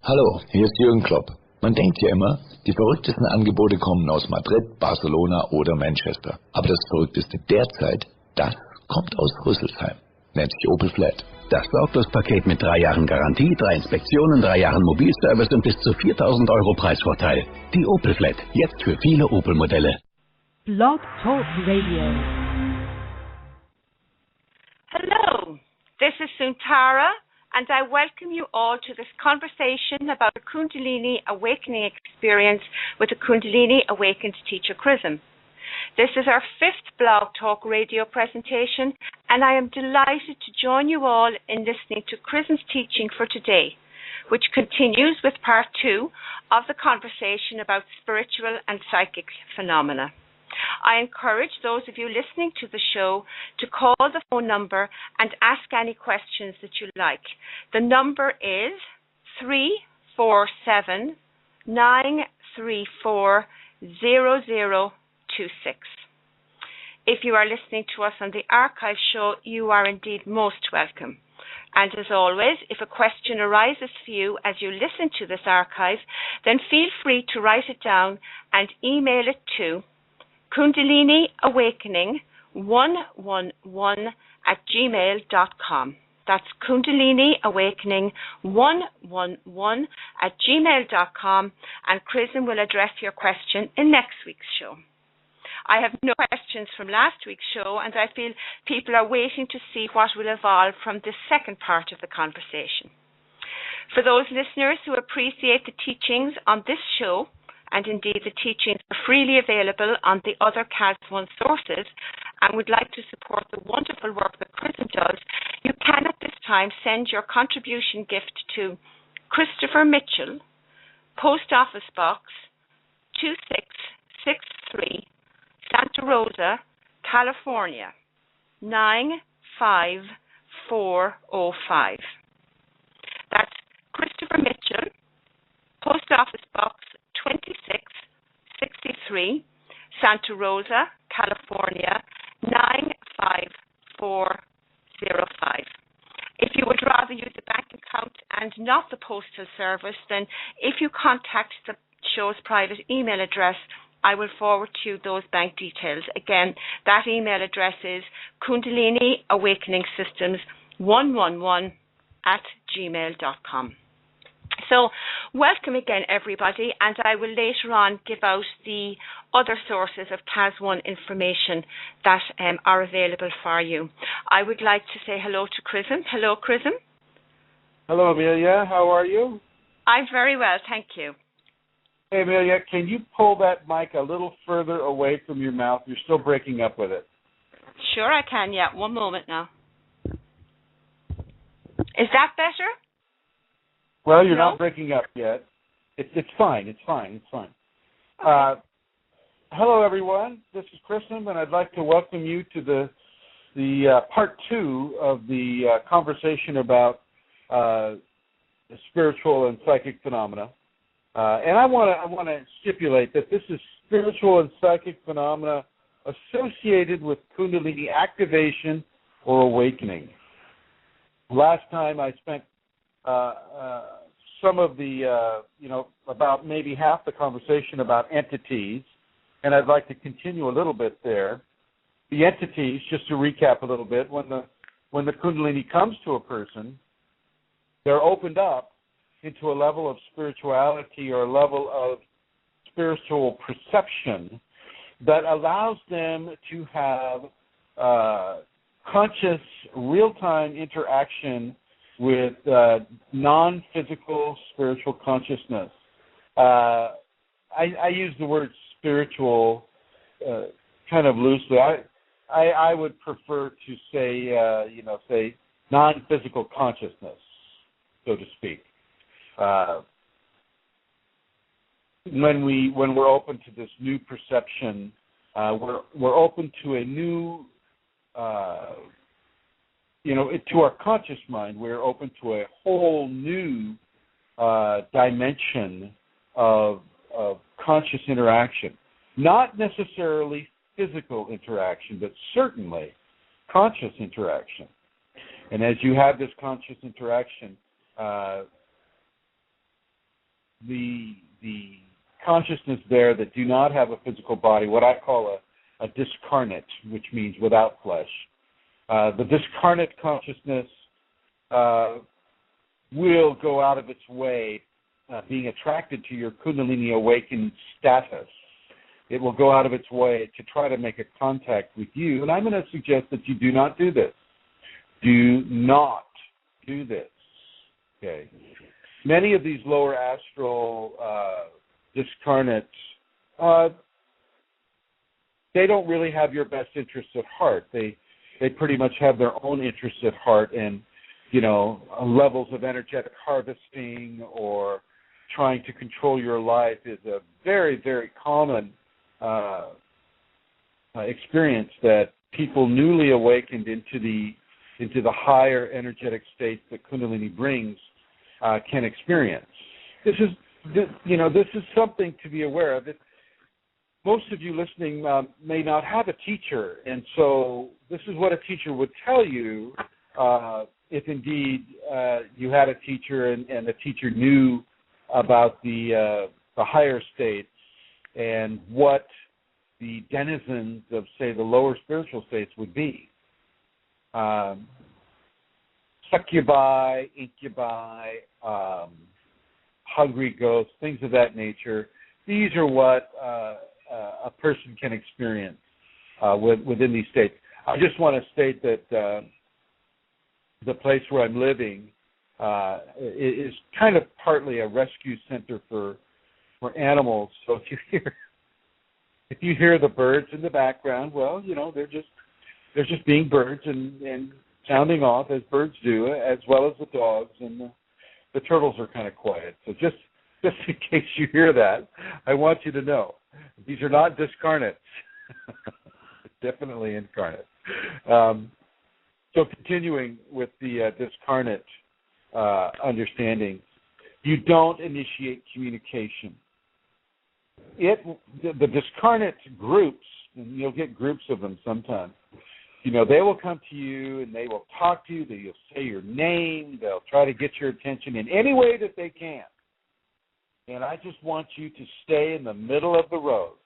Hallo, hier ist Jürgen Klopp. Man denkt ja immer, die verrücktesten Angebote kommen aus Madrid, Barcelona oder Manchester. Aber das Verrückteste derzeit, das kommt aus Rüsselsheim. Nennt sich Opel Flat. Das Sorglospaket mit 3 Jahren Garantie, 3 Inspektionen, 3 Jahren Mobilservice und bis zu 4.000 Euro Preisvorteil. Die Opel Flat, jetzt für viele Opel-Modelle. Blog Talk Radio. Hello, this is Suntara, and I welcome you all to this conversation about a Kundalini awakening experience with the Kundalini Awakened teacher Chrism. This is our 5th Blog Talk Radio presentation, and I am delighted to join you all in listening to Chrism's teaching for today, which continues with part 2 of the conversation about spiritual and psychic phenomena. I encourage those of you listening to the show to call the phone number and ask any questions that you like. The number is 347 934 0026. If you are listening to us on the archive show, you are indeed most welcome. And as always, if a question arises for you as you listen to this archive, then feel free to write it down and email it to Kundalini Awakening 111@gmail.com. That's Kundalini Awakening 111@gmail.com, and Chrism will address your question in next week's show. I have no questions from last week's show, and I feel people are waiting to see what will evolve from this second part of the conversation. For those listeners who appreciate the teachings on this show, and indeed the teachings are freely available on the other CAS1 sources, and would like to support the wonderful work that Chrism does, you can at this time send your contribution gift to Christopher Mitchell, Post Office Box 2663, Santa Rosa, California, 95405. That's Christopher Mitchell, Post Office Box 2663, Santa Rosa, California, 95405. If you would rather use a bank account and not the postal service, then if you contact the show's private email address, I will forward to you those bank details. Again, that email address is Kundalini Awakening Systems 111@gmail.com. So, welcome again, everybody, and I will later on give out the other sources of CAS1 information that are available for you. I would like to say hello to Chrism. Hello, Chrism. Hello, Amelia. How are you? I'm very well, thank you. Hey, Amelia, can you pull that mic a little further away from your mouth? You're still breaking up with it. Sure I can, yeah. One moment now. Is that better? Well, you're not breaking up yet. It's fine. It's fine. Okay. Hello, everyone. This is Chrism, and I'd like to welcome you to the part 2 of the conversation about the spiritual and psychic phenomena. And I want to stipulate that this is spiritual and psychic phenomena associated with Kundalini activation or awakening. Last time I spent some of the, about maybe half the conversation about entities, and I'd like to continue a little bit there. The entities, just to recap a little bit, when the Kundalini comes to a person, they're opened up into a level of spirituality or a level of spiritual perception that allows them to have conscious, real-time interaction with non-physical spiritual consciousness. I use the word spiritual kind of loosely. I would prefer to say, say non-physical consciousness, so to speak. When we're open to this new perception, we're open to a new, to our conscious mind. We're open to a whole new dimension of conscious interaction. Not necessarily physical interaction, but certainly conscious interaction. And as you have this conscious interaction, the consciousness there that do not have a physical body, what I call a discarnate, which means without flesh. The discarnate consciousness will go out of its way, being attracted to your Kundalini awakened status. It will go out of its way to try to make a contact with you. And I'm going to suggest that you do not do this. Do not do this. Okay. Many of these lower astral discarnates, they don't really have your best interests at heart. They pretty much have their own interests at heart, and levels of energetic harvesting or trying to control your life is a very, very common experience that people newly awakened into the higher energetic states that Kundalini brings can experience. This is something to be aware of. Most of you listening may not have a teacher, and so this is what a teacher would tell you if indeed you had a teacher and the teacher knew about the higher states and what the denizens of, say, the lower spiritual states would be. Succubi, incubi, hungry ghosts, things of that nature. These are what a person can experience within these states. I just want to state that the place where I'm living is kind of partly a rescue center for animals. So if you hear the birds in the background, well, they're just being birds and sounding off as birds do, as well as the dogs, and the turtles are kind of quiet. So just in case you hear that, I want you to know these are not discarnates. Definitely incarnate. So continuing with the discarnate understanding, you don't initiate communication. The discarnate groups, and you'll get groups of them sometimes, they will come to you and they will talk to you. They'll say your name. They'll try to get your attention in any way that they can. And I just want you to stay in the middle of the road,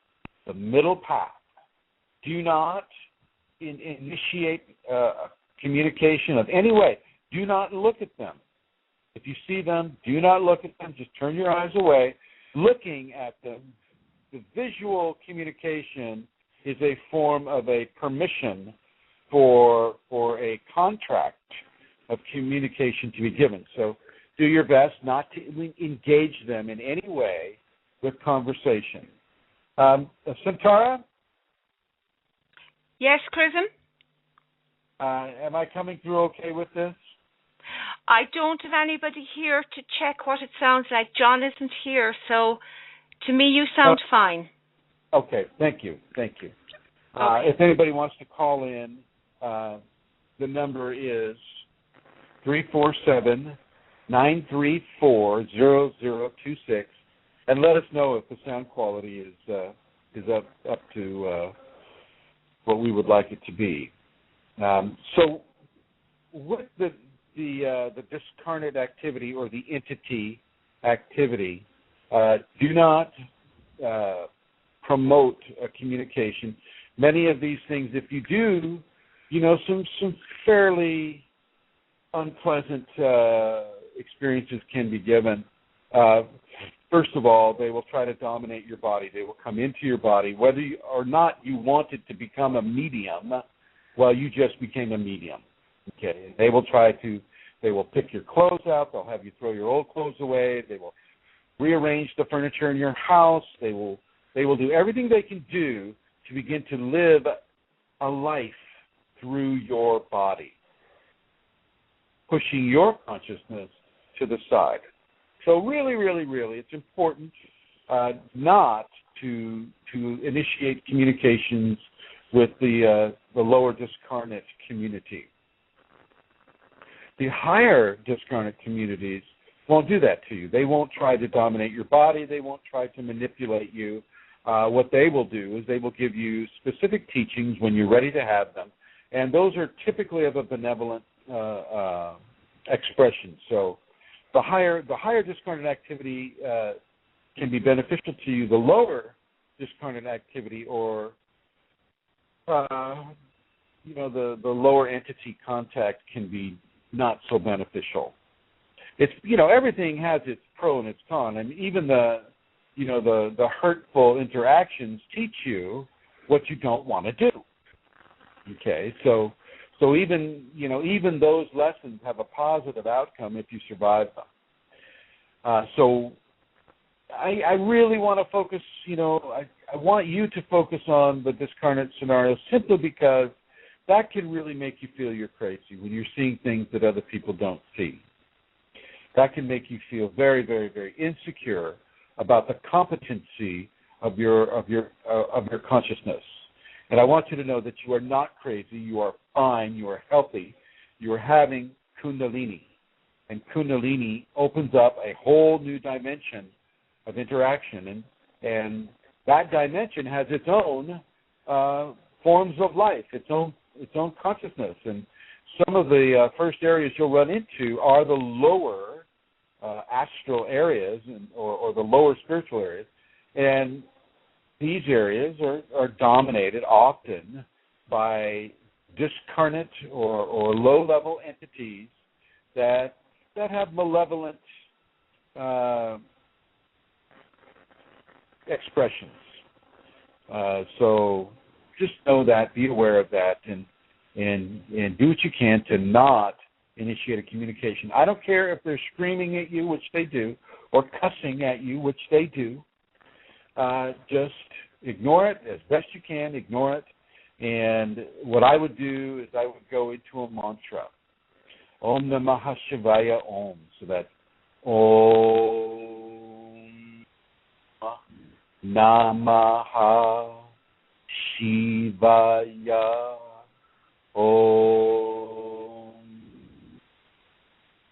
the middle path. Do not initiate communication of any way. Do not look at them. If you see them, do not look at them. Just turn your eyes away. Looking at them, the visual communication is a form of a permission for a contract of communication to be given. So do your best not to engage them in any way with conversation. Santara? Yes, Chrism? Am I coming through okay with this? I don't have anybody here to check what it sounds like. John isn't here, so to me you sound fine. Okay, thank you. Okay. If anybody wants to call in, the number is 347-934-0026, and let us know if the sound quality is up to what we would like it to be. So with the discarnate activity or the entity activity, do not promote a communication. Many of these things, if you do, some fairly unpleasant experiences can be given. First of all, they will try to dominate your body. They will come into your body, whether or not you wanted to become a medium. Well, you just became a medium. Okay, they will pick your clothes out. They'll have you throw your old clothes away. They will rearrange the furniture in your house. They will do everything they can do to begin to live a life through your body, pushing your consciousness to the side. So really, really, really, it's important not to initiate communications with the lower discarnate community. The higher discarnate communities won't do that to you. They won't try to dominate your body. They won't try to manipulate you. What they will do is they will give you specific teachings when you're ready to have them, and those are typically of a benevolent expression. So the higher discarnate activity can be beneficial to you, the lower discarnate activity or the lower entity contact can be not so beneficial. It's everything has its pro and its con, and even the hurtful interactions teach you what you don't want to do. Okay, so even those lessons have a positive outcome if you survive them. So I really want to focus. I want you to focus on the discarnate scenario simply because that can really make you feel you're crazy when you're seeing things that other people don't see. That can make you feel very, very, very insecure about the competency of your consciousness. And I want you to know that you are not crazy. You are fine. You are healthy. You are having Kundalini. And Kundalini opens up a whole new dimension of interaction. And that dimension has its own forms of life, its own consciousness. And some of the first areas you'll run into are the lower astral areas or the lower spiritual areas. And these areas are dominated often by discarnate or low-level entities that have malevolent expressions. So just know that, be aware of that, and do what you can to not initiate a communication. I don't care if they're screaming at you, which they do, or cussing at you, which they do. Just ignore it as best you can. Ignore it. And what I would do is I would go into a mantra. Om Namah Shivaya Om. So that's Om Namah Shivaya Om.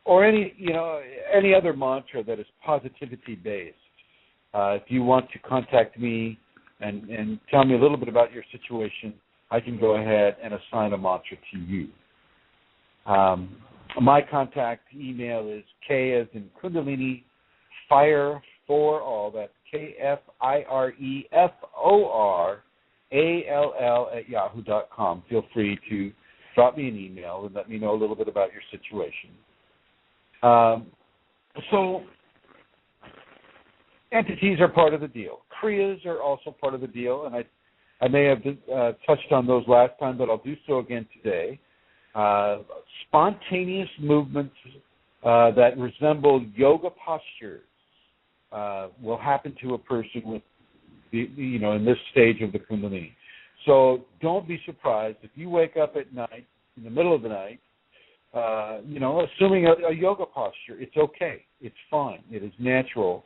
Or any other mantra that is positivity based. If you want to contact me and tell me a little bit about your situation, I can go ahead and assign a mantra to you. My contact email is K as in Kundalini, Fire for All. That's KFIREFORALL@yahoo.com. Feel free to drop me an email and let me know a little bit about your situation. So entities are part of the deal. Kriyas are also part of the deal, and I may have touched on those last time, but I'll do so again today. Spontaneous movements that resemble yoga postures will happen to a person with, in this stage of the Kundalini. So don't be surprised if you wake up at night, in the middle of the night, assuming a yoga posture. It's okay. It's fine. It is natural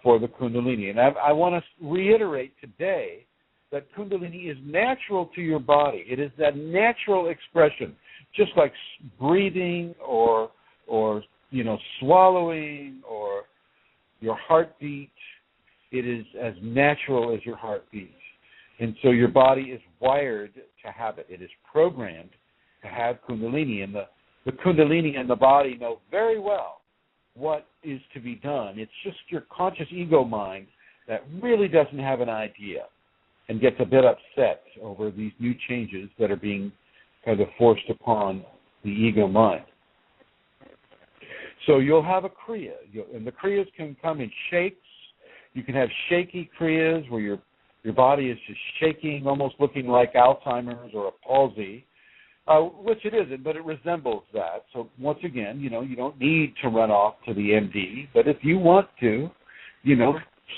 for the Kundalini. And I want to reiterate today that Kundalini is natural to your body. It is that natural expression, just like breathing or swallowing or your heartbeat. It is as natural as your heartbeat. And so your body is wired to have it. It is programmed to have Kundalini. And the Kundalini and the body know very well what is to be done. It's just your conscious ego mind that really doesn't have an idea and gets a bit upset over these new changes that are being kind of forced upon the ego mind. So you'll have a Kriya, and the Kriyas can come in shakes. You can have shaky Kriyas where your body is just shaking, almost looking like Alzheimer's or a palsy, which it isn't, but it resembles that. So once again, you don't need to run off to the MD, but if you want to,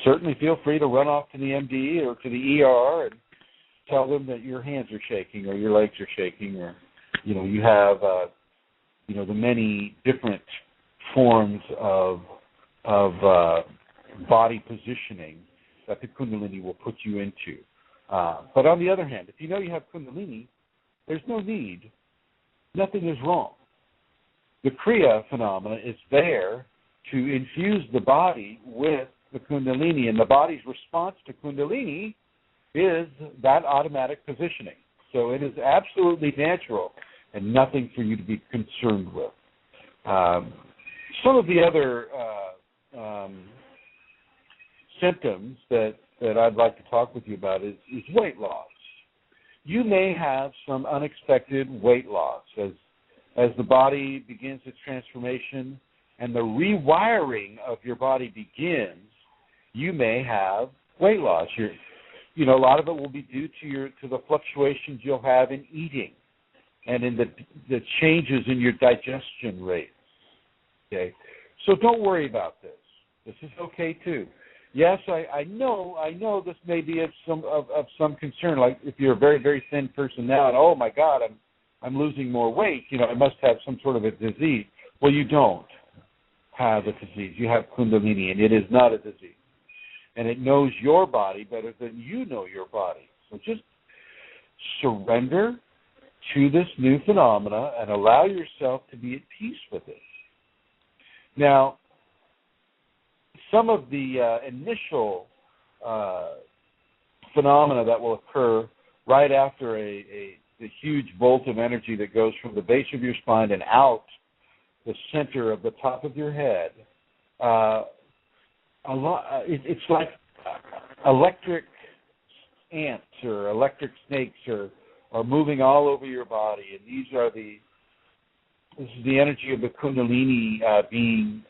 certainly feel free to run off to the MD or to the ER and tell them that your hands are shaking or your legs are shaking, or you have the many different forms of body positioning that the Kundalini will put you into. But on the other hand, if you know you have Kundalini, there's no need. Nothing is wrong. The Kriya phenomena is there to infuse the body with the Kundalini, and the body's response to Kundalini is that automatic positioning. So it is absolutely natural and nothing for you to be concerned with. Some of the other symptoms that I'd like to talk with you about is weight loss. You may have some unexpected weight loss as the body begins its transformation and the rewiring of your body begins. You may have weight loss. A lot of it will be due to the fluctuations you'll have in eating and in the changes in your digestion rates. Okay, so don't worry about this. This is okay too. Yes, I know this may be of some concern. Like if you're a very, very thin person now, and oh my God, I'm losing more weight. I must have some sort of a disease. Well, you don't have a disease. You have Kundalini, and it is not a disease. And it knows your body better than you know your body. So just surrender to this new phenomena and allow yourself to be at peace with it. Now, some of the initial phenomena that will occur right after the huge bolt of energy that goes from the base of your spine and out the center of the top of your head, it's like electric ants or electric snakes are moving all over your body, and this is the energy of the Kundalini being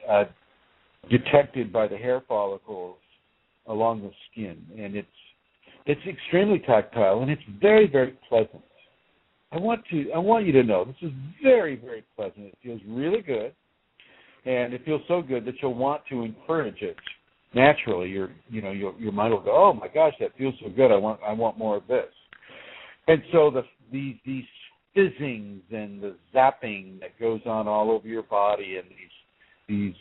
detected by the hair follicles along the skin, and it's extremely tactile, and it's very, very pleasant. I want you to know this is very, very pleasant. It feels really good, and it feels so good that you'll want to encourage it naturally. Your mind will go, oh my gosh, that feels so good. I want more of this. And so these fizzings and the zapping that goes on all over your body, and these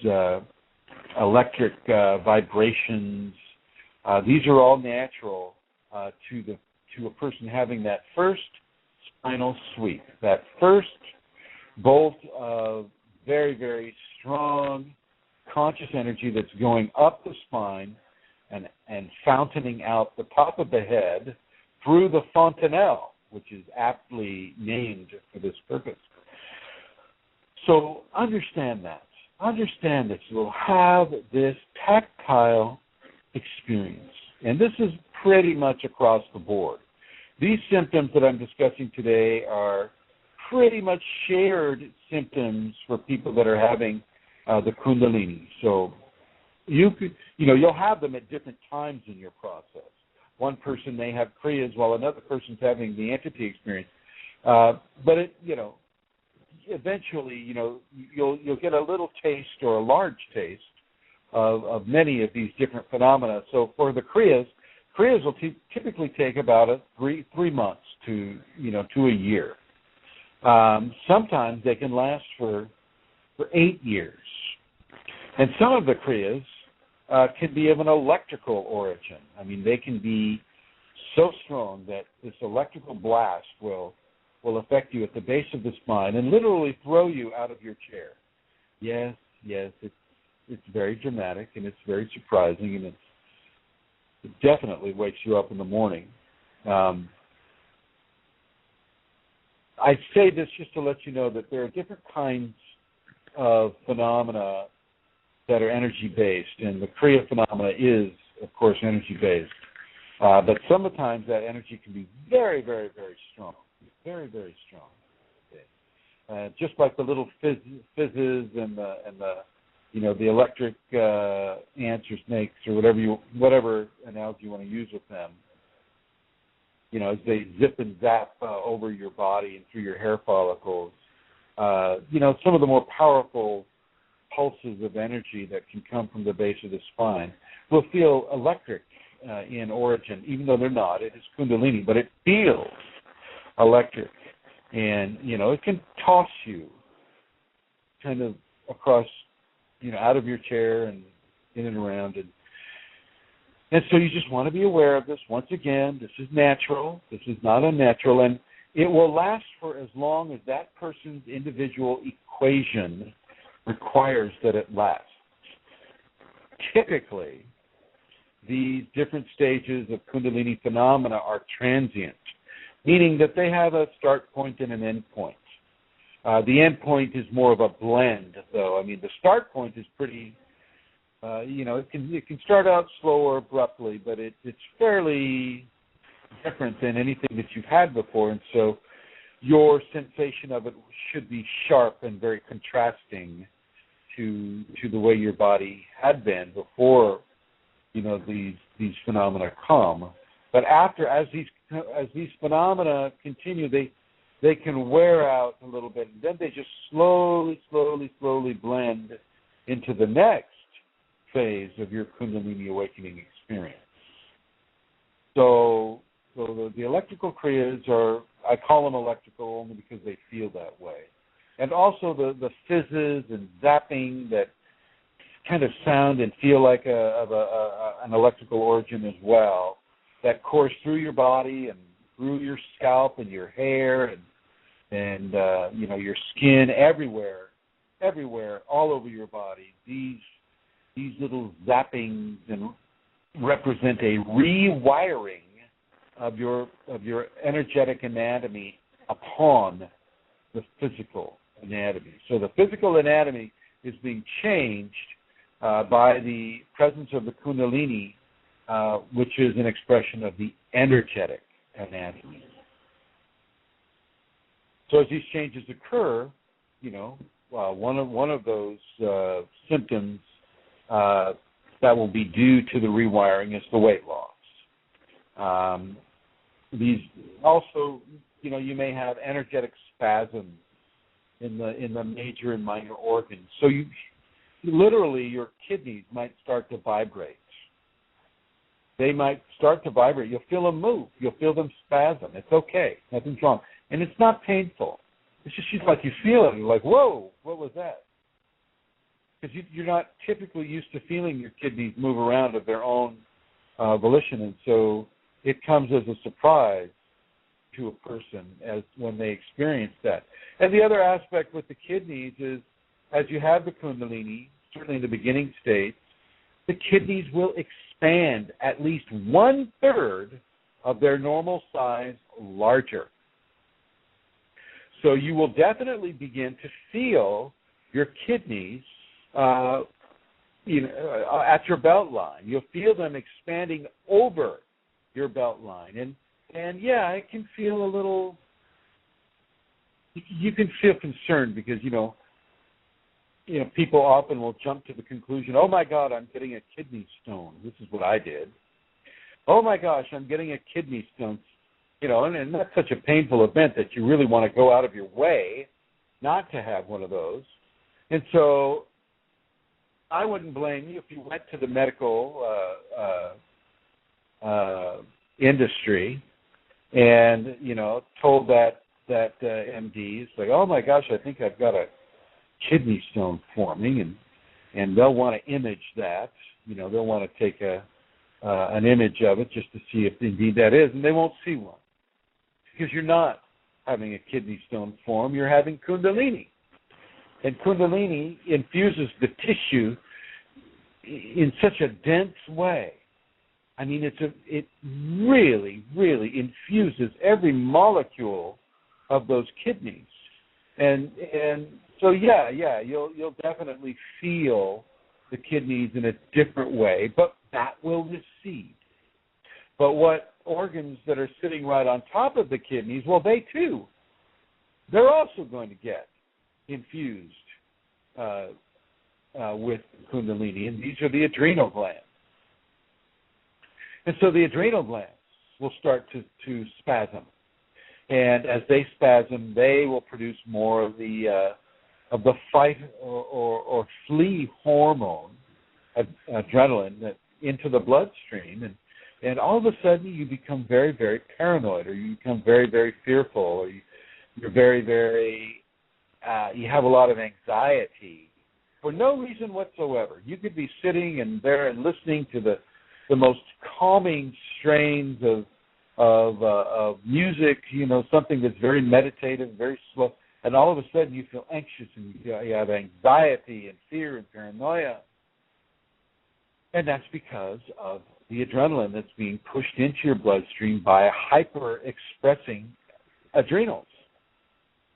electric vibrations, these are all natural to a person having that first spinal sweep, that first bolt of very, very strong conscious energy that's going up the spine and fountaining out the top of the head through the fontanelle, which is aptly named for this purpose. So understand that. Understand that you'll have this tactile experience. And this is pretty much across the board. These symptoms that I'm discussing today are pretty much shared symptoms for people that are having the Kundalini. So you'll have them at different times in your process. One person may have Kriyas while another person's having the entity experience. But eventually, you'll get a little taste or a large taste of many of these different phenomena. So for the Kriyas will typically take about 3 months to a year. Sometimes they can last for 8 years. And some of the Kriyas can be of an electrical origin. I mean, they can be so strong that this electrical blast will affect you at the base of the spine and literally throw you out of your chair. Yes, it's very dramatic, and it's very surprising, and it definitely wakes you up in the morning. I say this just to let you know that there are different kinds of phenomena that are energy-based, and the Kriya phenomena is, of course, energy-based. But sometimes that energy can be very, very, very strong. Very, very strong. Okay. Just like the little fizzes and the electric ants or snakes or whatever analogy you want to use with them. As they zip and zap over your body and through your hair follicles. Some of the more powerful pulses of energy that can come from the base of the spine will feel electric in origin, even though they're not. It is Kundalini, but it feels electric, and it can toss you kind of across, out of your chair and in and around, and so you just want to be aware of this. Once again, this is natural. This is not unnatural, and it will last for as long as that person's individual equation requires that it lasts. Typically, these different stages of Kundalini phenomena are transient, meaning that they have a start point and an end point. The end point is more of a blend, though. I mean, the start point is pretty it can start out slow or abruptly, but it's fairly different than anything that you've had before, and so your sensation of it should be sharp and very contrasting to the way your body had been before, these phenomena come. But as these phenomena continue, they can wear out a little bit, and then they just slowly blend into the next phase of your Kundalini awakening experience. So the electrical kriyas are, I call them electrical only because they feel that way. And also the fizzes and zapping that kind of sound and feel like an electrical origin as well, that course through your body and through your scalp and your hair and your skin, everywhere, all over your body. These little zappings represent a rewiring of your energetic anatomy upon the physical anatomy. So the physical anatomy is being changed by the presence of the Kundalini, which is an expression of the energetic anatomy. So as these changes occur, one of those symptoms that will be due to the rewiring is the weight loss. These also, you may have energetic spasms in the major and minor organs. So literally your kidneys might start to vibrate. They might start to vibrate. You'll feel them move. You'll feel them spasm. It's okay. Nothing's wrong. And it's not painful. It's just like you feel it. You're like, whoa, what was that? Because you're not typically used to feeling your kidneys move around of their own volition. And so it comes as a surprise to a person when they experience that. And the other aspect with the kidneys is, as you have the Kundalini, certainly in the beginning states, the kidneys will expand at least 1/3 of their normal size larger. So you will definitely begin to feel your kidneys at your belt line. You'll feel them expanding over your belt line. And yeah, it can feel a little, you can feel concerned because, people often will jump to the conclusion, oh my God, I'm getting a kidney stone. This is what I did. Oh my gosh, I'm getting a kidney stone. And that's such a painful event that you really want to go out of your way not to have one of those. And so I wouldn't blame you if you went to the medical industry and, told that MD, it's like, oh my gosh, I think I've got a kidney stone forming, and they'll want to image that. They'll want to take an image of it just to see if indeed that is, and they won't see one. Because you're not having a kidney stone form, you're having Kundalini. And Kundalini infuses the tissue in such a dense way. I mean, it really, really infuses every molecule of those kidneys. And so you'll definitely feel the kidneys in a different way, but that will recede. But what organs that are sitting right on top of the kidneys, well, they're also going to get infused with Kundalini, and these are the adrenal glands. And so the adrenal glands will start to spasm. And as they spasm, they will produce more of the fight or flee hormone, adrenaline, into the bloodstream. And all of a sudden you become very, very paranoid, or you become very, very fearful, or you're very, very, you have a lot of anxiety for no reason whatsoever. You could be sitting and there and listening to the most calming strains of music, something that's very meditative, very slow, and all of a sudden you feel anxious and you have anxiety and fear and paranoia. And that's because of the adrenaline that's being pushed into your bloodstream by hyper-expressing adrenals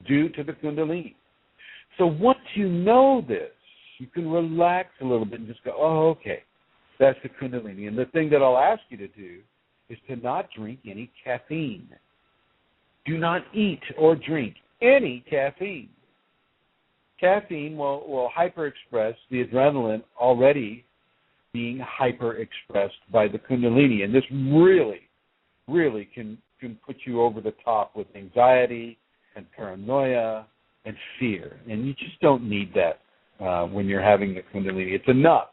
due to the Kundalini. So once you know this, You can relax a little bit and just go, oh, okay, that's the Kundalini. And the thing that I'll ask you to do is to not drink any caffeine. Do not eat or drink any caffeine. Caffeine will hyper-express the adrenaline already being hyper-expressed by the Kundalini. And this really can put you over the top with anxiety and paranoia and fear. And you just don't need that when you're having the Kundalini. It's enough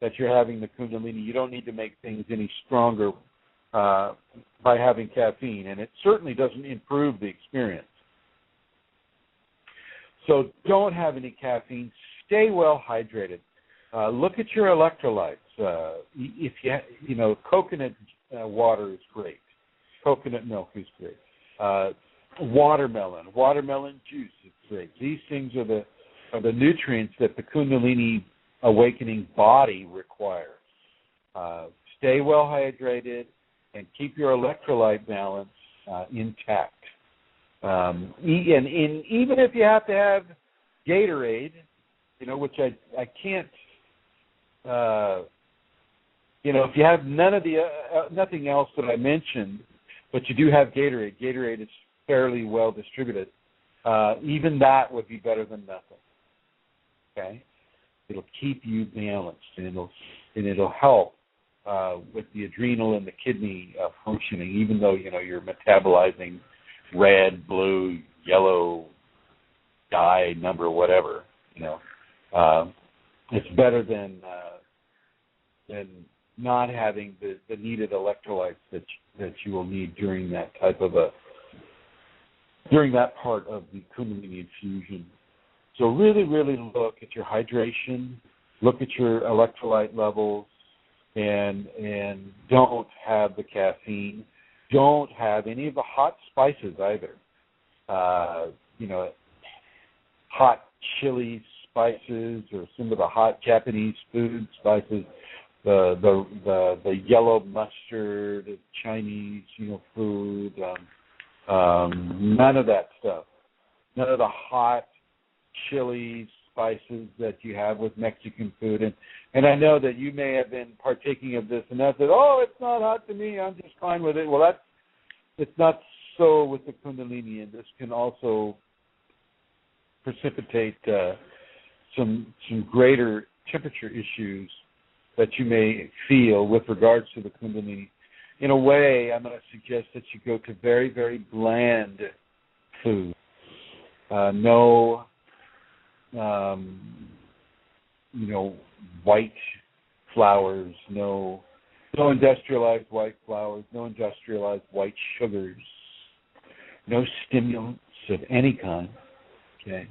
that you're having the Kundalini. You don't need to make things any stronger by having caffeine, and it certainly doesn't improve the experience. So don't have any caffeine. Stay well hydrated. Look at your electrolytes. If coconut water is great. Coconut milk is great. Watermelon juice is great. These things are the nutrients that the Kundalini awakening body requires. Stay well hydrated and keep your electrolyte balance intact. And even if you have to have Gatorade, which I can't, if you have nothing else that I mentioned, but you do have Gatorade. Gatorade is fairly well distributed. Even that would be better than nothing. Okay, it'll keep you balanced, and it'll help with the adrenal and the kidney functioning. Even though you're metabolizing red, blue, yellow, dye number, whatever. It's better than not having the needed electrolytes that you will need during that part of the Kundalini infusion. So really, really look at your hydration, look at your electrolyte levels, and don't have the caffeine. Don't have any of the hot spices either. Hot chili spices or some of the hot Japanese food spices, the yellow mustard, Chinese, food. None of that stuff. None of the hot chili spices that you have with Mexican food. And I know that you may have been partaking of this and that said, oh, it's not hot to me, I'm just fine with it. Well, it's not so with the Kundalini, and this can also precipitate some greater temperature issues that you may feel with regards to the Kundalini. In a way, I'm going to suggest that you go to very, very bland food. No white flours, no industrialized white flours, no industrialized white sugars, no stimulants of any kind. Okay,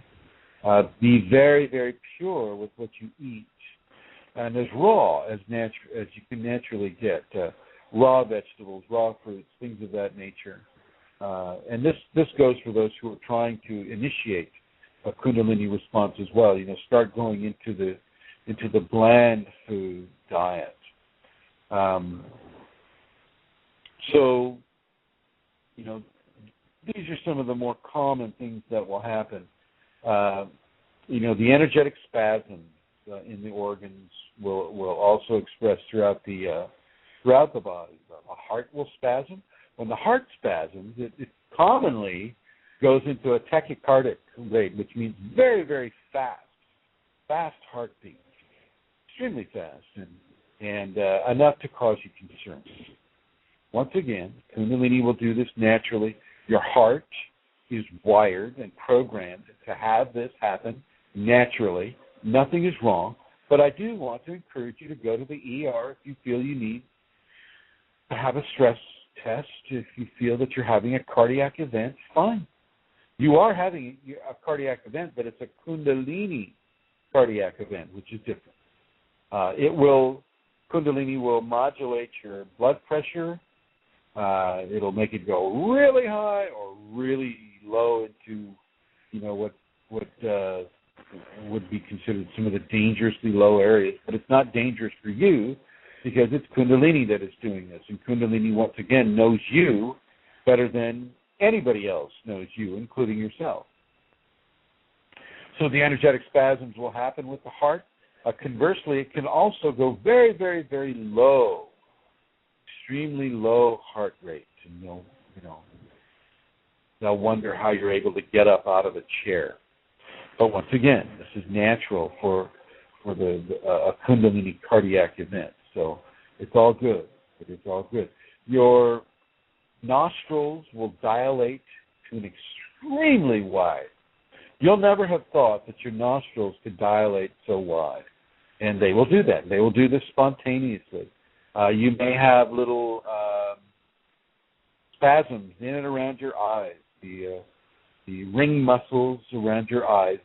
be very, very pure with what you eat, and as raw as you can naturally get. Raw vegetables, raw fruits, things of that nature. And this goes for those who are trying to initiate a Kundalini response as well. Start going into the bland food diet. So, these are some of the more common things that will happen. The energetic spasms in the organs will also express throughout the body. The heart will spasm. When the heart spasms, it commonly goes into a tachycardic rate, which means very, very fast heartbeat, extremely fast, and enough to cause you concern. Once again, Kundalini will do this naturally. Your heart is wired and programmed to have this happen naturally. Nothing is wrong, but I do want to encourage you to go to the ER if you feel you need to have a stress test. If you feel that you're having a cardiac event, fine. You are having a cardiac event, but it's a Kundalini cardiac event, which is different. Kundalini will modulate your blood pressure. It'll make it go really high or really low into, what would be considered some of the dangerously low areas. But it's not dangerous for you because it's Kundalini that is doing this. And Kundalini, once again, knows you better than anybody else knows you, including yourself. So the energetic spasms will happen with the heart. Conversely, it can also go very, very, very low, extremely low heart rate. And they'll wonder how you're able to get up out of a chair. But once again, this is natural for a Kundalini cardiac event. So it's all good. It's all good. Your nostrils will dilate to an extremely wide. You'll never have thought that your nostrils could dilate so wide. And they will do that. They will do this spontaneously. You may have little spasms in and around your eyes, the ring muscles around your eyes.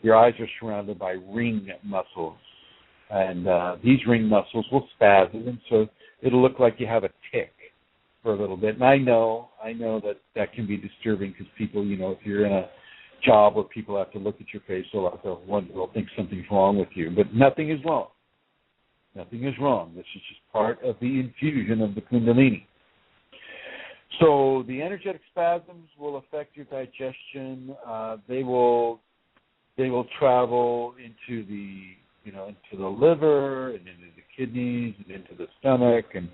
Your eyes are surrounded by ring muscles. And these ring muscles will spasm, and so it'll look like you have a tick for a little bit. And I know that can be disturbing because people, if you're in a job where people have to look at your face, they'll think something's wrong with you. But nothing is wrong. Nothing is wrong. This is just part of the infusion of the Kundalini. So the energetic spasms will affect your digestion. They will travel into the liver and into the kidneys and into the stomach, and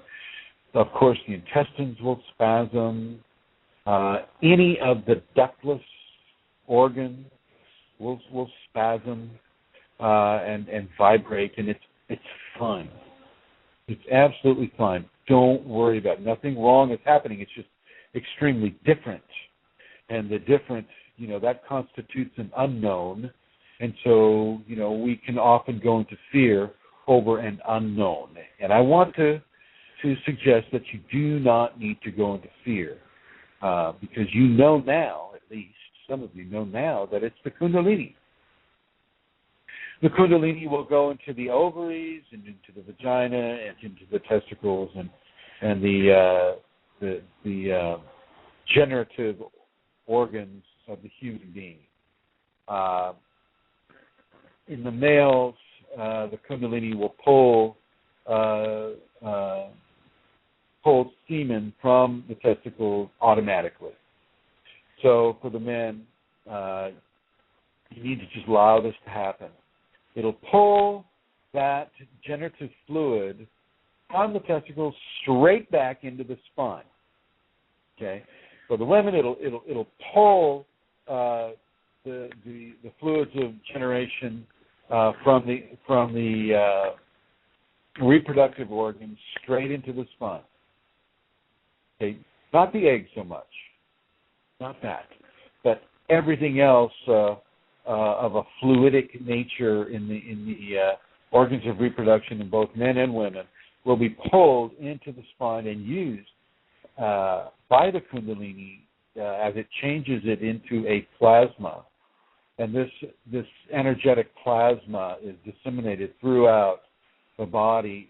of course the intestines will spasm. Any of the ductless organs will spasm and vibrate, and it's fine. It's absolutely fine. Don't worry about it. Nothing wrong is happening. It's just extremely different, and the difference, that constitutes an unknown. And so, we can often go into fear over an unknown. And I want to suggest that you do not need to go into fear, because you know now, at least some of you know now, that it's the Kundalini. The Kundalini will go into the ovaries and into the vagina and into the testicles and the generative organs of the human being. In the males, the Kundalini will pull semen from the testicles automatically. So for the men, you need to just allow this to happen. It'll pull that generative fluid from the testicles straight back into the spine. Okay. For the women, it'll pull the fluids of generation from the reproductive organs straight into the spine. Okay, not the egg so much, not that, but everything else of a fluidic nature in the organs of reproduction in both men and women will be pulled into the spine and used by the Kundalini as it changes it into a plasma. And this energetic plasma is disseminated throughout the body,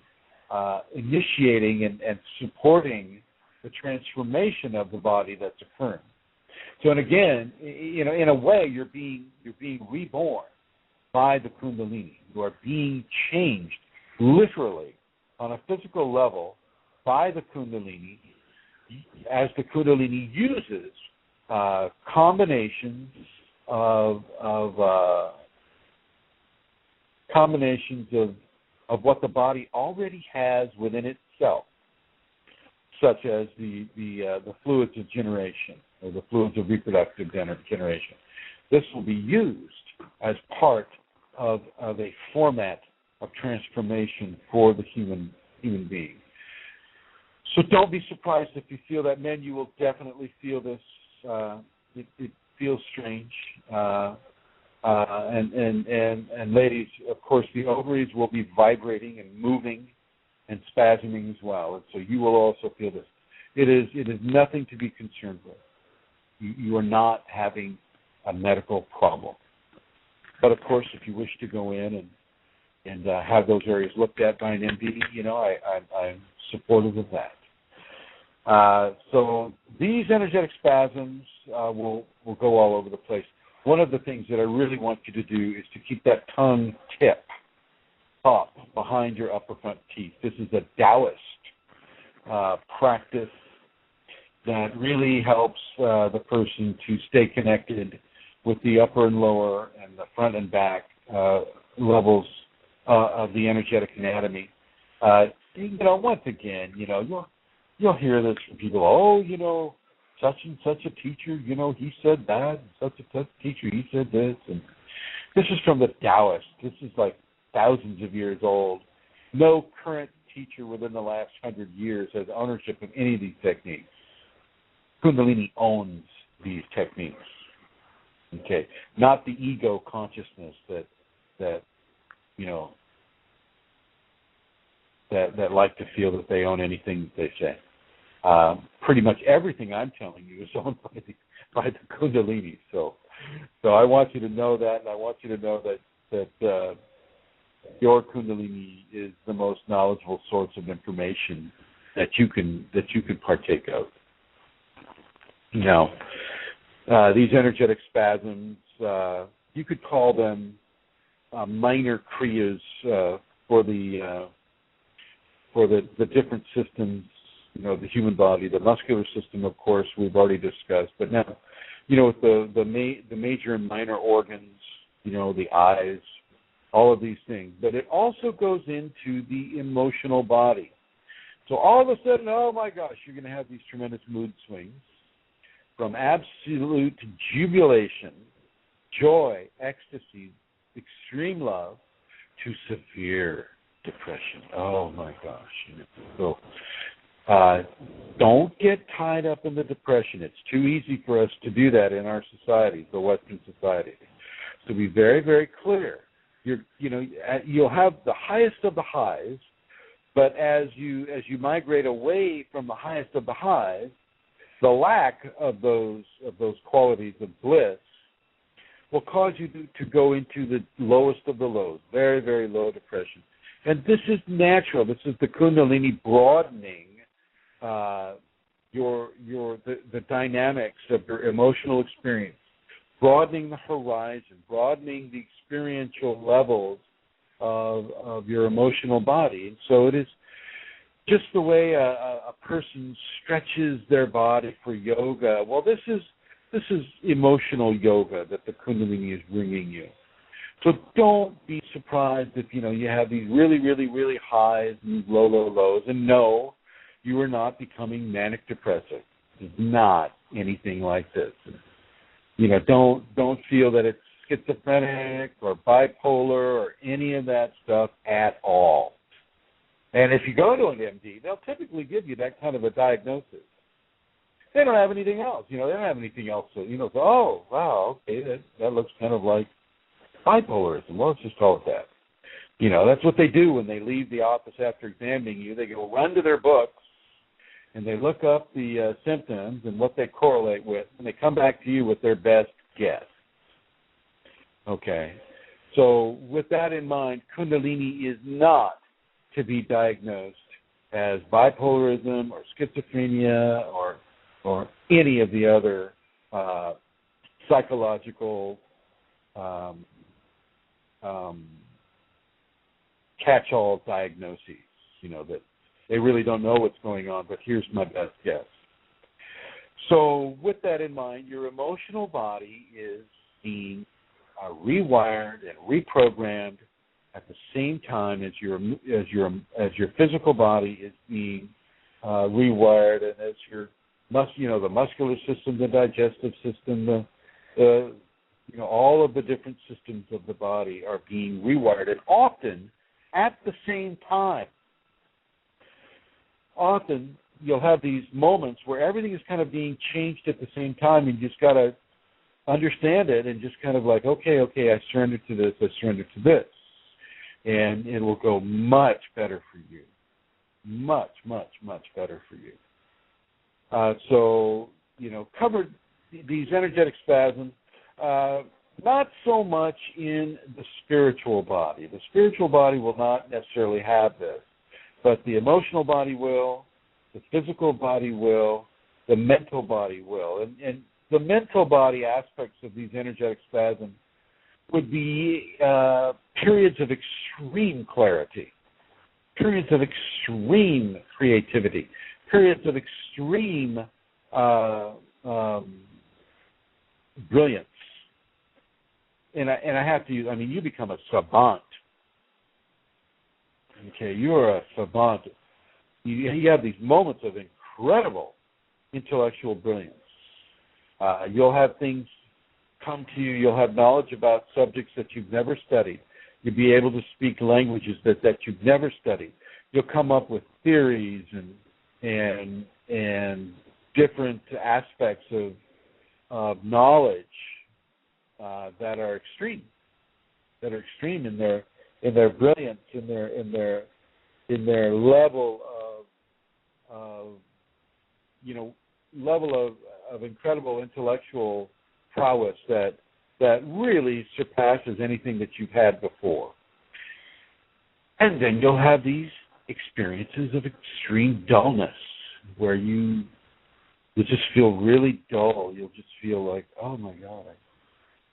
initiating and supporting the transformation of the body that's occurring. So, and again, in a way, you're being reborn by the Kundalini. You are being changed, literally, on a physical level, by the Kundalini, as the Kundalini uses combinations of what the body already has within itself, such as the fluids of generation or the fluids of reproductive generation. This will be used as part of a format of transformation for the human being. So don't be surprised if you feel that. Men, you will definitely feel this. It feels strange. And ladies, of course, the ovaries will be vibrating and moving and spasming as well. And so you will also feel this. It is nothing to be concerned with. You are not having a medical problem. But of course, if you wish to go in and have those areas looked at by an MD, I'm supportive of that. So these energetic spasms will go all over the place. One of the things that I really want you to do is to keep that tongue tip up behind your upper front teeth. This is a Taoist practice that really helps the person to stay connected with the upper and lower and the front and back levels of the energetic anatomy. Once again, you'll hear this from people. Oh, such and such a teacher, he said that. And such and such a teacher, he said this. And this is from the Taoists. This is like thousands of years old. No current teacher within the last 100 years has ownership of any of these techniques. Kundalini owns these techniques. Okay, not the ego consciousness that like to feel that they own anything that they say. Pretty much everything I'm telling you is owned by the Kundalini. So I want you to know that, and I want you to know that your Kundalini is the most knowledgeable source of information that you can partake of. Now, these energetic spasms, you could call them minor kriyas for the different systems. The human body, the muscular system, of course, we've already discussed. But now, with the major and minor organs, the eyes, all of these things. But it also goes into the emotional body. So all of a sudden, oh my gosh, you're going to have these tremendous mood swings from absolute jubilation, joy, ecstasy, extreme love, to severe depression. Oh my gosh. So don't get tied up in the depression. It's too easy for us to do that in our society, the Western society. So be very, very clear. You'll have the highest of the highs, but as you migrate away from the highest of the highs, the lack of those qualities of bliss will cause you to go into the lowest of the lows, very, very low depression. And this is natural. This is the Kundalini broadening the dynamics of your emotional experience, broadening the horizon, broadening the experiential levels of your emotional body. And so it is just the way a person stretches their body for yoga. Well, this is emotional yoga that the Kundalini is bringing you. So don't be surprised if you have these really, really, really highs and low, low lows. And no, you are not becoming manic depressive. It's not anything like this. Don't feel that it's schizophrenic or bipolar or any of that stuff at all. And if you go to an MD, they'll typically give you that kind of a diagnosis. They don't have anything else. They don't have anything else. So, oh, wow, okay, that looks kind of like bipolarism. Well, let's just call it that. That's what they do when they leave the office after examining you. They go run to their books, and they look up the symptoms and what they correlate with, and they come back to you with their best guess. Okay. So with that in mind, Kundalini is not to be diagnosed as bipolarism or schizophrenia or any of the other psychological catch-all diagnoses, that they really don't know what's going on, but here's my best guess. So with that in mind, your emotional body is being rewired and reprogrammed at the same time as your physical body is being rewired, and as your the muscular system, the digestive system, all of the different systems of the body are being rewired, and often at the same time. Often you'll have these moments where everything is kind of being changed at the same time, and you just got to understand it and just kind of like, okay, I surrender to this, I surrender to this. And it will go much better for you. Much, much, much better for you. So, covered these energetic spasms, not so much in the spiritual body. The spiritual body will not necessarily have this, but the emotional body will, the physical body will, the mental body will. And the mental body aspects of these energetic spasms would be periods of extreme clarity, periods of extreme creativity, periods of extreme brilliance, and I have to use, I mean, you become a savant. Okay, you're a savant. You have these moments of incredible intellectual brilliance. You'll have things come to you. You'll have knowledge about subjects that you've never studied. You'll be able to speak languages that you've never studied. You'll come up with theories and different aspects of knowledge that are extreme in their brilliance, in their level of incredible intellectual prowess that really surpasses anything that you've had before. And then you'll have these experiences of extreme dullness where you'll just feel really dull. You'll just feel like, oh my God,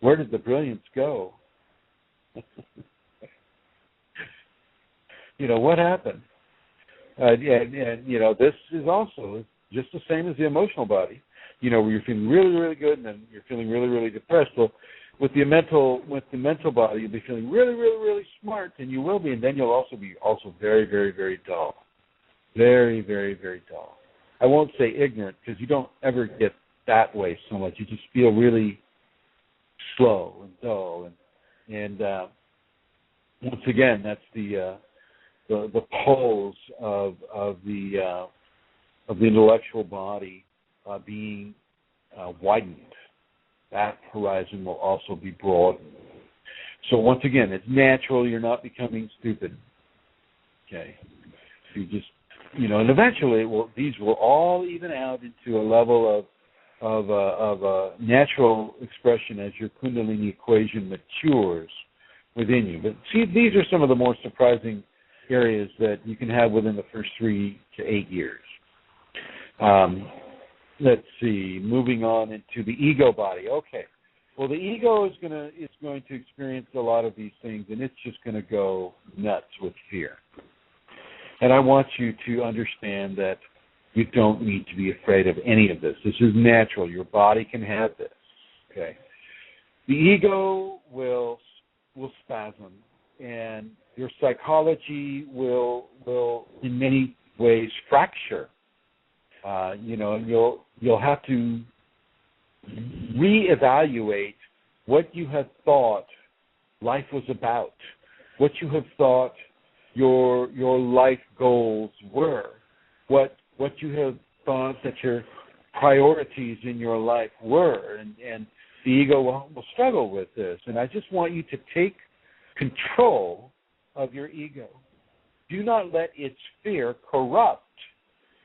where did the brilliance go? What happened? And this is also just the same as the emotional body, where you're feeling really, really good and then you're feeling really, really depressed. Well, with the mental body, you'll be feeling really, really, really smart, and you will be, and then you'll also be very, very, very dull. Very, very, very dull. I won't say ignorant, because you don't ever get that way so much. You just feel really slow and dull, and once again, that's the poles of the intellectual body being widened. That horizon will also be broadened. So once again, it's natural. You're not becoming stupid. Okay, you just and eventually, these will all even out into a level of natural expression as your Kundalini equation matures within you. But see, these are some of the more surprising areas that you can have within the first 3 to 8 years. Let's see. Moving on into the ego body. Okay. Well, the ego is going to experience a lot of these things, and it's just going to go nuts with fear. And I want you to understand that you don't need to be afraid of any of this. This is natural. Your body can have this. Okay. The ego will spasm, and your psychology will in many ways fracture. And you'll have to reevaluate what you had thought life was about, what you had thought your life goals were, what you had thought that your priorities in your life were, and the ego will struggle with this. And I just want you to take control of your ego. Do not let its fear corrupt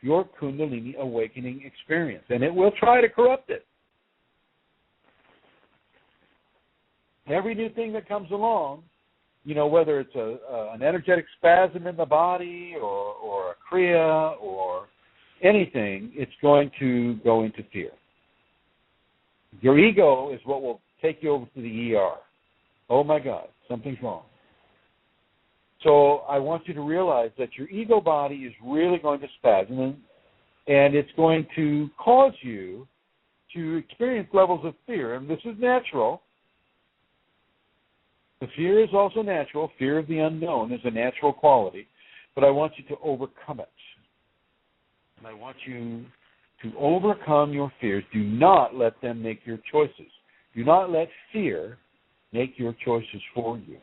your Kundalini awakening experience, and it will try to corrupt it. Every new thing that comes along, whether it's an energetic spasm in the body or a kriya or anything, it's going to go into fear. Your ego is what will take you over to the ER. Oh my God, something's wrong. So I want you to realize that your ego body is really going to spasm, and it's going to cause you to experience levels of fear. And this is natural. The fear is also natural. Fear of the unknown is a natural quality. But I want you to overcome it. And I want you to overcome your fears. Do not let them make your choices. Do not let fear make your choices for you.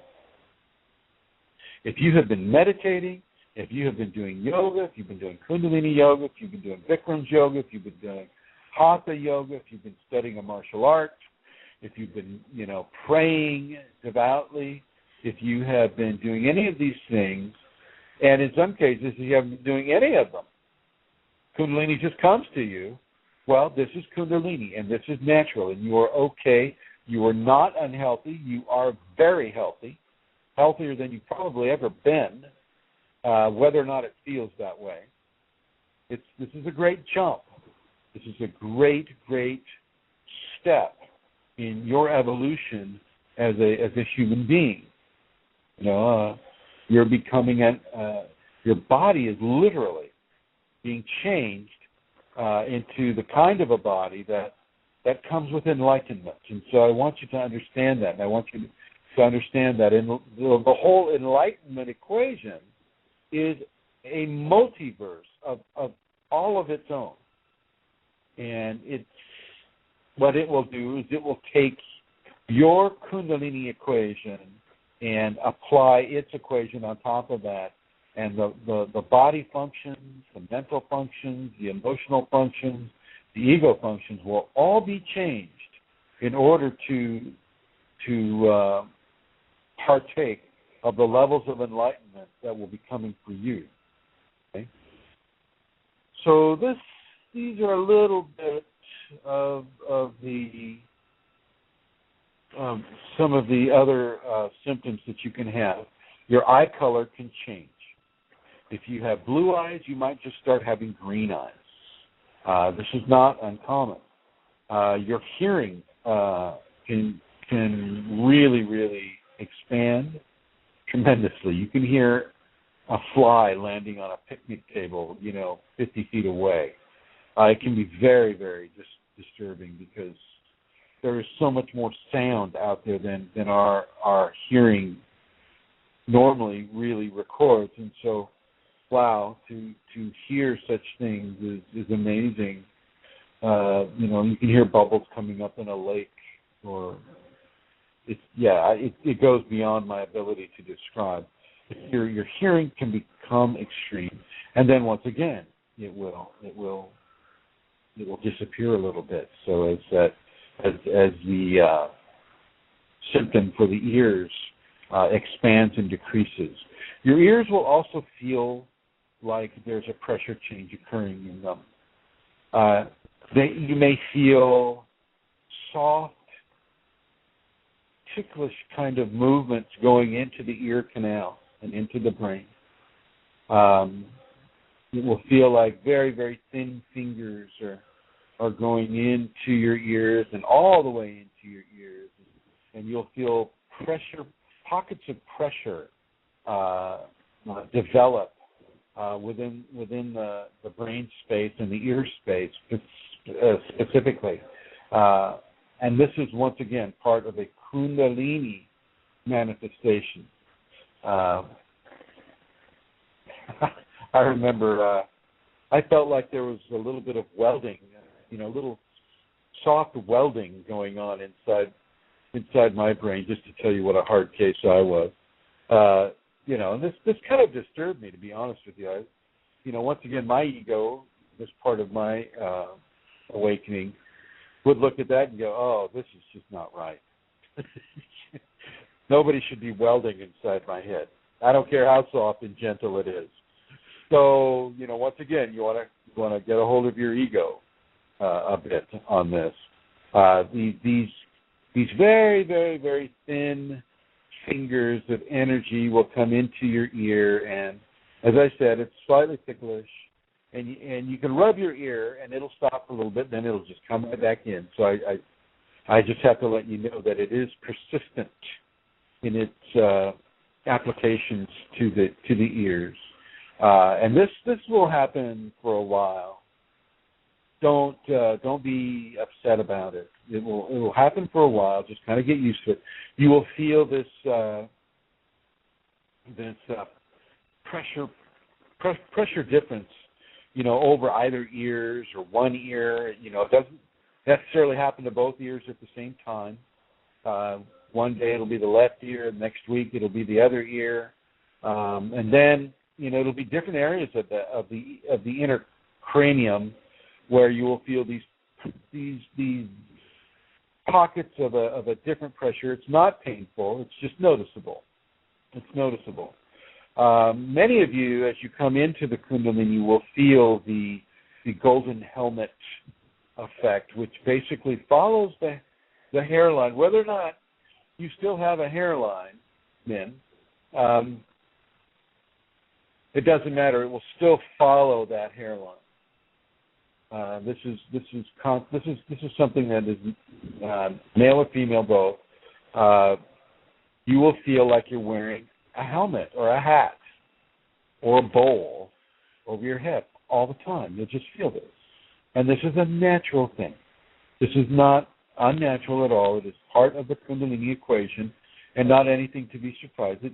If you have been meditating, if you have been doing yoga, if you've been doing Kundalini yoga, if you've been doing Bikram's yoga, if you've been doing Hatha yoga, if you've been studying a martial art, if you've been, praying devoutly, if you have been doing any of these things, and in some cases if you haven't been doing any of them, Kundalini just comes to you, well, this is Kundalini, and this is natural, and you are okay. You are not unhealthy. You are very healthy. Healthier than you've probably ever been, whether or not it feels that way. This is a great jump. This is a great, great step in your evolution as a human being. You're becoming your body is literally being changed into the kind of a body that that comes with enlightenment. And so I want you to understand that. And I want you to understand that the whole enlightenment equation is a multiverse of all of its own. And what it will do is it will take your Kundalini equation and apply its equation on top of that. And the body functions, the mental functions, the emotional functions, the ego functions will all be changed in order to partake of the levels of enlightenment that will be coming for you. Okay? So these are a little bit of the some of the other symptoms that you can have. Your eye color can change. If you have blue eyes, you might just start having green eyes. This is not uncommon. Your hearing can really, really expand tremendously. You can hear a fly landing on a picnic table, 50 feet away. It can be very, very disturbing because there is so much more sound out there than our hearing normally really records. And so, wow, to hear such things is amazing. You can hear bubbles coming up in a lake, or it goes beyond my ability to describe. Your hearing can become extreme, and then once again, it will disappear a little bit. So as the symptom for the ears expands and decreases, your ears will also feel like there's a pressure change occurring in them. You may feel soft, ticklish kind of movements going into the ear canal and into the brain. It will feel like very, very thin fingers are going into your ears and all the way into your ears. And you'll feel pockets of pressure develop within the brain space and the ear space specifically. And this is, once again, part of a Kundalini manifestation. I remember I felt like there was a little bit of welding, a little soft welding going on inside my brain, just to tell you what a hard case I was. And this kind of disturbed me, to be honest with you. Once again, my ego, this part of my awakening, would look at that and go, oh, this is just not right. Nobody should be welding inside my head. I don't care how soft and gentle it is. So, once again, you want to get a hold of your ego a bit on this. These very, very, very thin fingers of energy will come into your ear, and as I said, it's slightly ticklish, and you can rub your ear, and it'll stop for a little bit, then it'll just come right back in. So I just have to let you know that it is persistent in its applications to the ears, and this will happen for a while. Don't be upset about it. It will happen for a while. Just kind of get used to it. You will feel this pressure difference, over either ears or one ear. It doesn't necessarily happen to both ears at the same time. One day it'll be the left ear, next week it'll be the other ear, and then it'll be different areas of the inner cranium where you will feel these pockets of a different pressure. It's not painful. It's just noticeable. It's noticeable. Many of you, as you come into the Kundalini, will feel the golden helmet effect, which basically follows the hairline. Whether or not you still have a hairline, men, it doesn't matter. It will still follow that hairline. This is something that is male or female both. You will feel like you're wearing a helmet or a hat or a bowl over your head all the time. You'll just feel this, and this is a natural thing. This is not unnatural at all. It is part of the Kundalini equation and not anything to be surprised.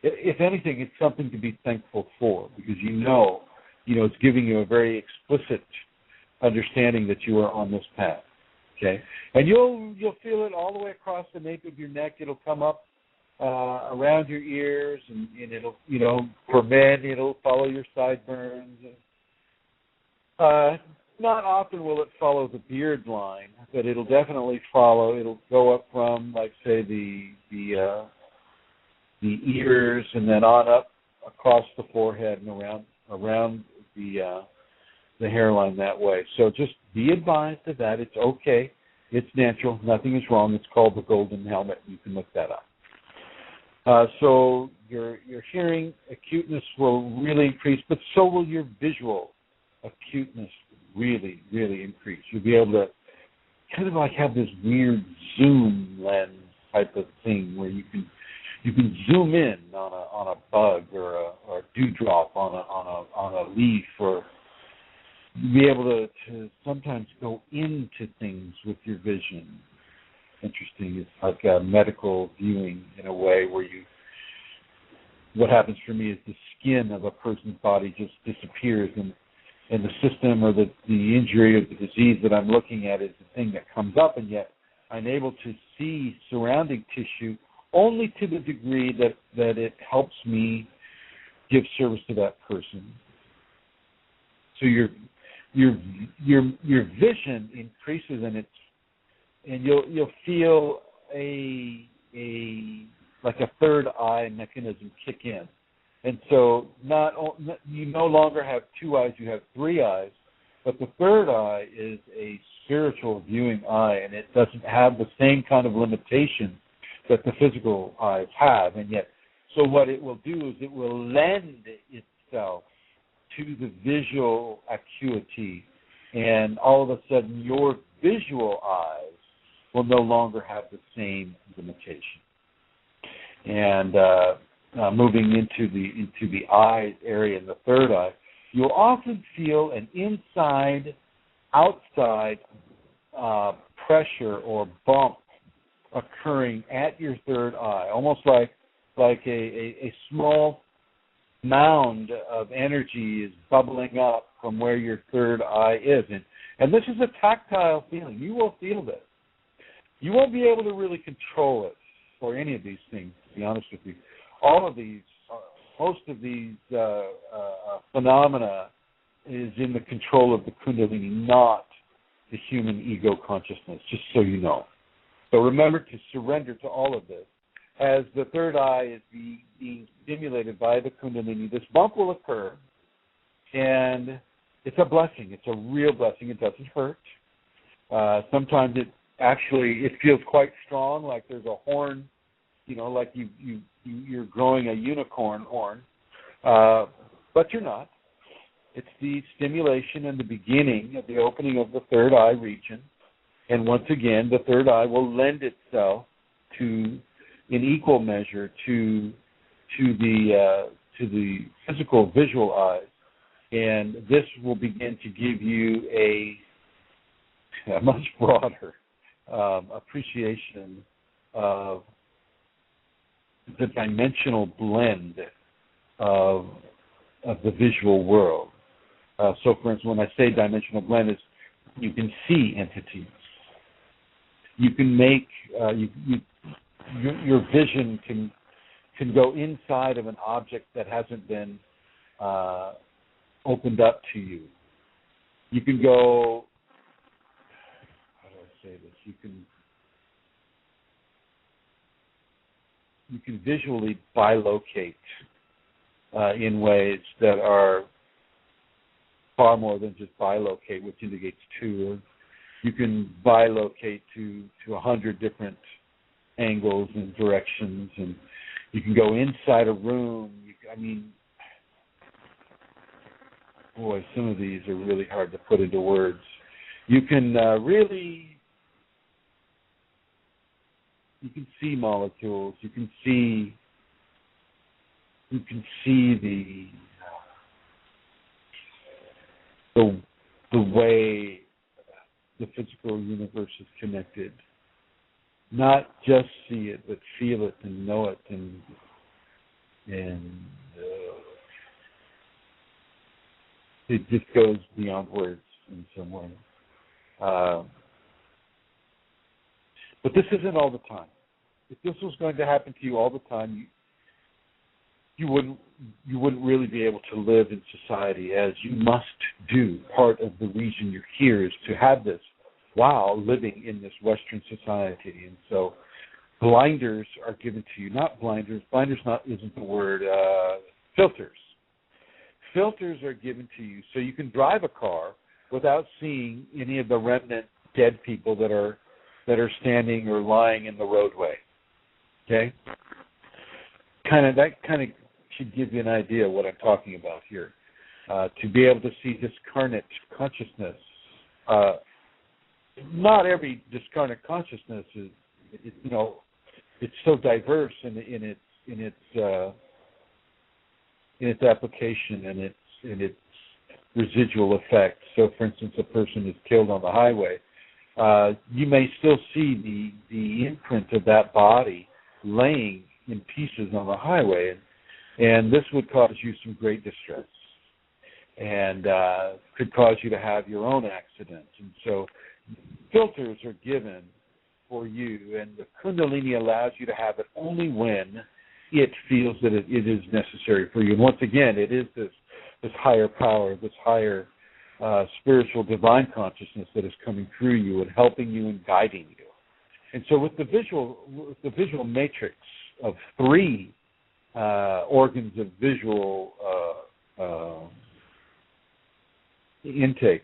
If anything, it's something to be thankful for, because you know it's giving you a very explicit understanding that you are on this path. Okay, and you'll feel it all the way across the nape of your neck. It'll come up around your ears, and it'll, for men, it'll follow your sideburns. Not often will it follow the beard line, but it'll definitely follow. It'll go up from, like, say, the ears, and then on up across the forehead and around the hairline that way. So just be advised of that. It's okay. It's natural. Nothing is wrong. It's called the golden helmet. You can look that up. So your hearing acuteness will really increase, but so will your visual acuteness really, really increase. You'll be able to kind of like have this weird zoom lens type of thing where you can zoom in on a bug or a dewdrop on a leaf, or be able to sometimes go into things with your vision. Interesting. It's like a medical viewing in a way where what happens for me is the skin of a person's body just disappears, and the system or the injury or the disease that I'm looking at is the thing that comes up, and yet I'm able to see surrounding tissue only to the degree that it helps me give service to that person. So your vision increases, and you'll feel like a third eye mechanism kick in. And so you no longer have two eyes, you have three eyes, but the third eye is a spiritual viewing eye, and it doesn't have the same kind of limitation that the physical eyes have. And yet, so what it will do is it will lend itself to the visual acuity, and all of a sudden your visual eyes will no longer have the same limitation. And moving into the eye area in the third eye, you'll often feel an inside-outside pressure or bump occurring at your third eye, almost like a small mound of energy is bubbling up from where your third eye is. And this is a tactile feeling. You will feel this. You won't be able to really control it for any of these things, to be honest with you. All of these, most of these phenomena is in the control of the Kundalini, not the human ego consciousness, just so you know. So remember to surrender to all of this. As the third eye is being stimulated by the Kundalini, this bump will occur, and it's a blessing. It's a real blessing. It doesn't hurt. Sometimes it feels quite strong, like there's a horn, like you're growing a unicorn horn, but you're not. It's the stimulation and the beginning of the opening of the third eye region, and once again, the third eye will lend itself in equal measure to the physical visual eyes, and this will begin to give you a much broader appreciation of the dimensional blend of the visual world. So, for instance, when I say dimensional blend, is you can see entities. You can make your vision can go inside of an object that hasn't been opened up to you. You can go. How do I say this? You can visually bilocate in ways that are far more than just bilocate, which indicates two. You can bilocate to 100 different angles and directions, and you can go inside a room. Some of these are really hard to put into words. You can you can see molecules. You can see the way the physical universe is connected. Not just see it, but feel it and know it, and it just goes beyond words in some way. But this isn't all the time. If this was going to happen to you all the time, you wouldn't really be able to live in society, as you must do. Part of the reason you're here is to have this while living in this Western society. And so blinders are given to you. Not blinders. Blinders isn't the word. Filters. Filters are given to you so you can drive a car without seeing any of the remnant dead people that are standing or lying in the roadway. Okay? That kind of should give you an idea of what I'm talking about here. To be able to see discarnate consciousness. Not every discarnate consciousness is, it's so diverse in its application and its residual effect. So, for instance, a person is killed on the highway. You may still see the imprint of that body laying in pieces on the highway, and this would cause you some great distress, and could cause you to have your own accident. And so filters are given for you, and the Kundalini allows you to have it only when it feels that it is necessary for you. And once again, it is this higher power, this higher spiritual divine consciousness that is coming through you and helping you and guiding you. And so with the visual matrix of 3 organs of visual intake,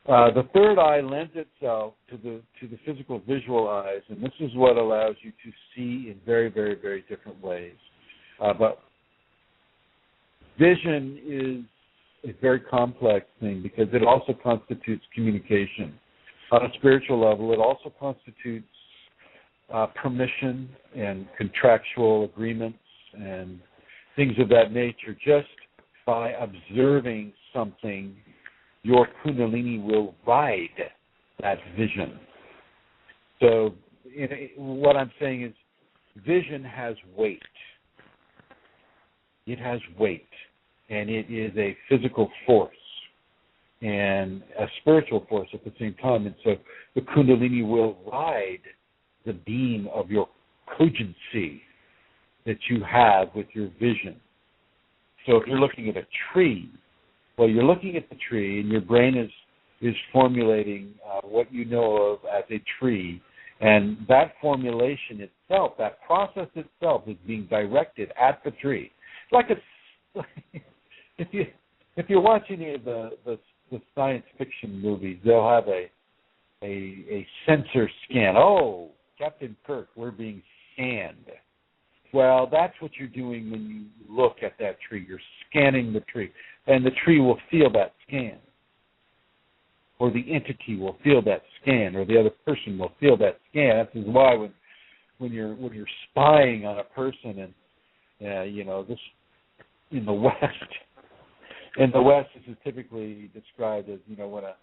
the third eye lends itself to the physical visual eyes, and this is what allows you to see in very, very, very different ways. But vision is a very complex thing because it also constitutes communication. On a spiritual level, it also constitutes permission and contractual agreements and things of that nature. Just by observing something, your Kundalini will ride that vision. So what I'm saying is vision has weight. It has weight, and it is a physical force and a spiritual force at the same time. And so the Kundalini will ride the beam of your cogency that you have with your vision. So if you're looking at a tree, well, you're looking at the tree, and your brain is formulating what you know of as a tree, and that formulation itself, that process itself, is being directed at the tree. It's like if you watch any of the science fiction movies, they'll have a sensor scan. Oh, Captain Kirk, we're being scanned. Well, that's what you're doing when you look at that tree. You're scanning the tree, and the tree will feel that scan, or the entity will feel that scan, or the other person will feel that scan. This is why when you're spying on a person, and this in the West, this is typically described as when I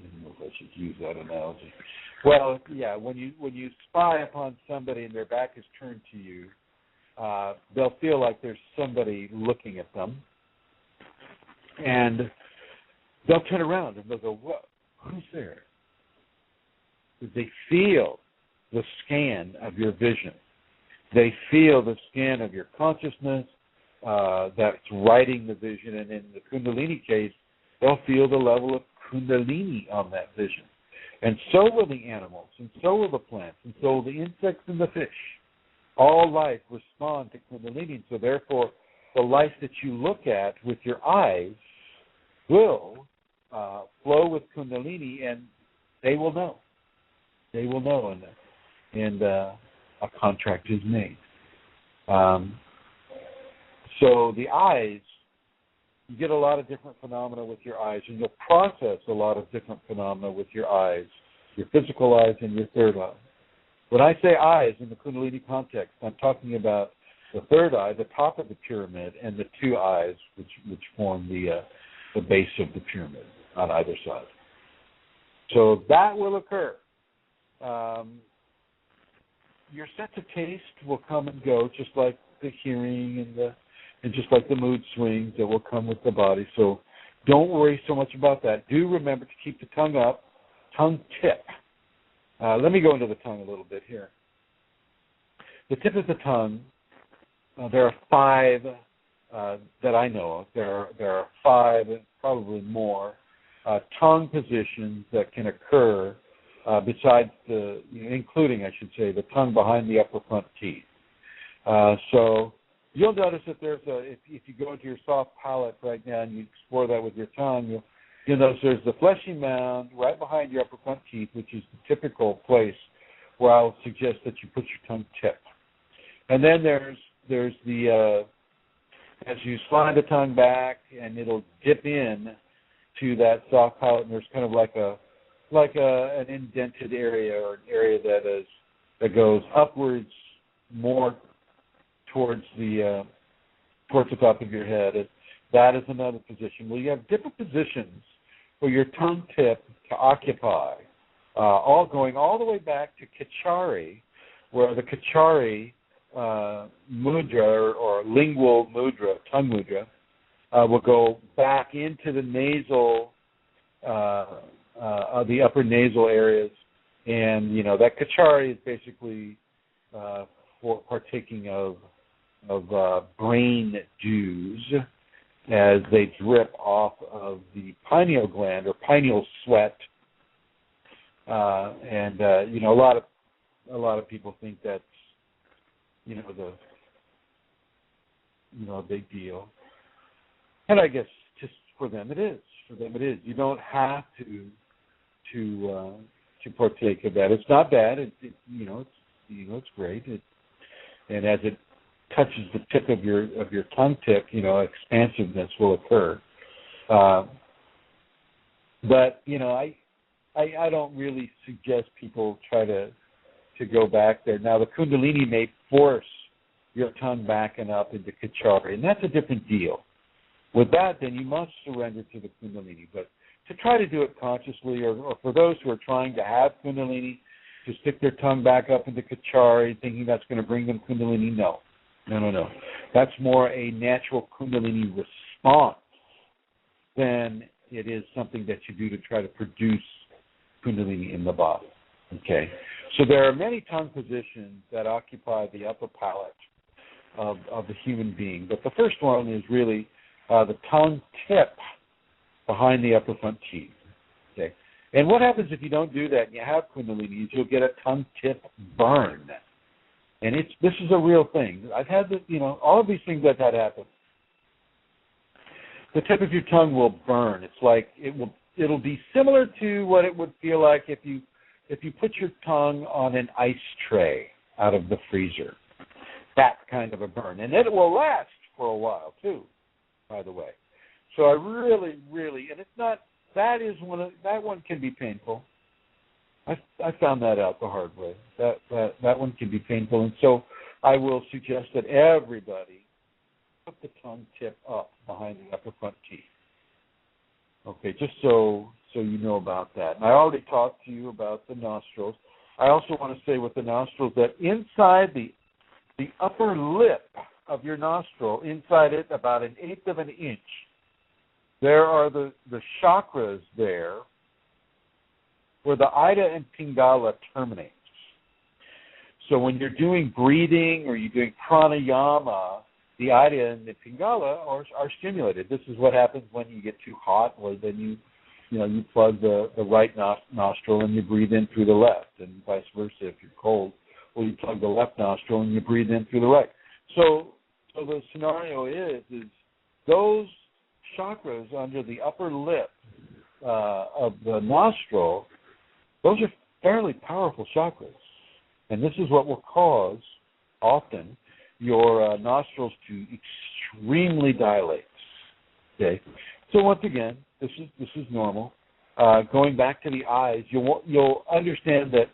don't know if I should use that analogy. Well, yeah, when you spy upon somebody and their back is turned to you, they'll feel like there's somebody looking at them, and they'll turn around and they'll go, "What? Who's there?" They feel the scan of your vision. They feel the scan of your consciousness that's writing the vision, and in the Kundalini case, they'll feel the level of Kundalini on that vision. And so will the animals, and so will the plants, and so will the insects and the fish. All life respond to Kundalini, and so therefore the life that you look at with your eyes will flow with Kundalini, and they will know. They will know, and a contract is made. So the eyes, you get a lot of different phenomena with your eyes, and you'll process a lot of different phenomena with your eyes, your physical eyes and your third eye. When I say eyes in the Kundalini context, I'm talking about the third eye, the top of the pyramid, and the two eyes, which form the base of the pyramid on either side. So that will occur. Your sense of taste will come and go, just like the hearing and just like the mood swings that will come with the body. So don't worry so much about that. Do remember to keep the tongue up, tongue tip. Let me go into the tongue a little bit here. The tip of the tongue, there are 5 that I know of. There are 5, probably more, tongue positions that can occur besides including, I should say, the tongue behind the upper front teeth. So you'll notice that if you go into your soft palate right now and you explore that with your tongue, you'll notice there's the fleshy mound right behind your upper front teeth, which is the typical place where I'll suggest that you put your tongue tip. And then there's the as you slide the tongue back and it'll dip in to that soft palate, and there's kind of like an indented area, or an area that goes upwards more towards the top of your head. That is another position. Well, you have different positions for your tongue tip to occupy, all going all the way back to Kachari, where the Kachari mudra or lingual mudra, tongue mudra, will go back into the nasal, the upper nasal areas, and that Kachari is basically for partaking of brain dews as they drip off of the pineal gland or pineal sweat, and a lot of people think that's a big deal, and I guess just for them it is. You don't have to partake of that. It's not bad. It's great. And as it touches the tip of your tongue tip, expansiveness will occur. But I don't really suggest people try to go back there. Now the Kundalini may force your tongue back and up into Kachari, and that's a different deal. With that, then you must surrender to the Kundalini. But to try to do it consciously, or for those who are trying to have Kundalini, to stick their tongue back up into Kachari, thinking that's going to bring them Kundalini, no. That's more a natural Kundalini response than it is something that you do to try to produce Kundalini in the body. Okay? So there are many tongue positions that occupy the upper palate of the human being. But the first one is really the tongue tip behind the upper front teeth. Okay? And what happens if you don't do that and you have Kundalini is you'll get a tongue tip burn. And this is a real thing. I've had all of these things I've had happen. The tip of your tongue will burn. It's like it'll be similar to what it would feel like if you put your tongue on an ice tray out of the freezer. That kind of a burn. And it will last for a while too, by the way. So I really, and it's not, that one can be painful. I found that out the hard way. That one can be painful. And so I will suggest that everybody put the tongue tip up behind the upper front teeth. Okay, just so you know about that. And I already talked to you about the nostrils. I also want to say with the nostrils that inside the upper lip of your nostril, inside it about 1/8 of an inch, there are the chakras there where the Ida and Pingala terminates. So when you're doing breathing or you're doing pranayama, the Ida and the Pingala are stimulated. This is what happens when you get too hot, or then you plug the right nostril and you breathe in through the left, and vice versa if you're cold. Or you plug the left nostril and you breathe in through the right. So the scenario is those chakras under the upper lip of the nostril, those are fairly powerful chakras. And this is what will cause, often, your nostrils to extremely dilate. Okay? So once again, this is normal. Going back to the eyes, you'll understand that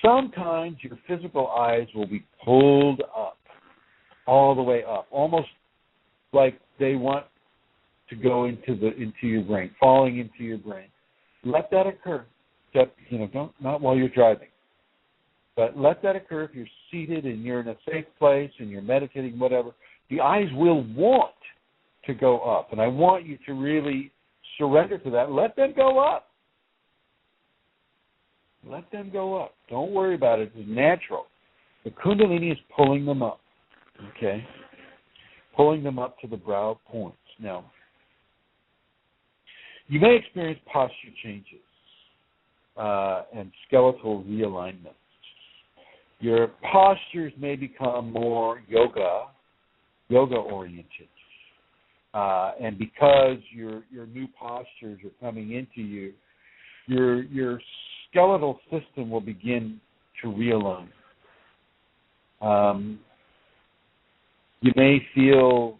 sometimes your physical eyes will be pulled up. all the way up, almost like they want to go into your brain, falling into your brain. Let that occur. Not while you're driving, but let that occur if you're seated and you're in a safe place and you're meditating, whatever. The eyes will want to go up, and I want you to really surrender to that. Let them go up. Let them go up. Don't worry about it. It's natural. The Kundalini is pulling them up, okay? Pulling them up to the brow points. Now, you may experience posture changes and skeletal realignments. Your postures may become more yoga-oriented. And because your new postures are coming into you, your skeletal system will begin to realign. You may feel,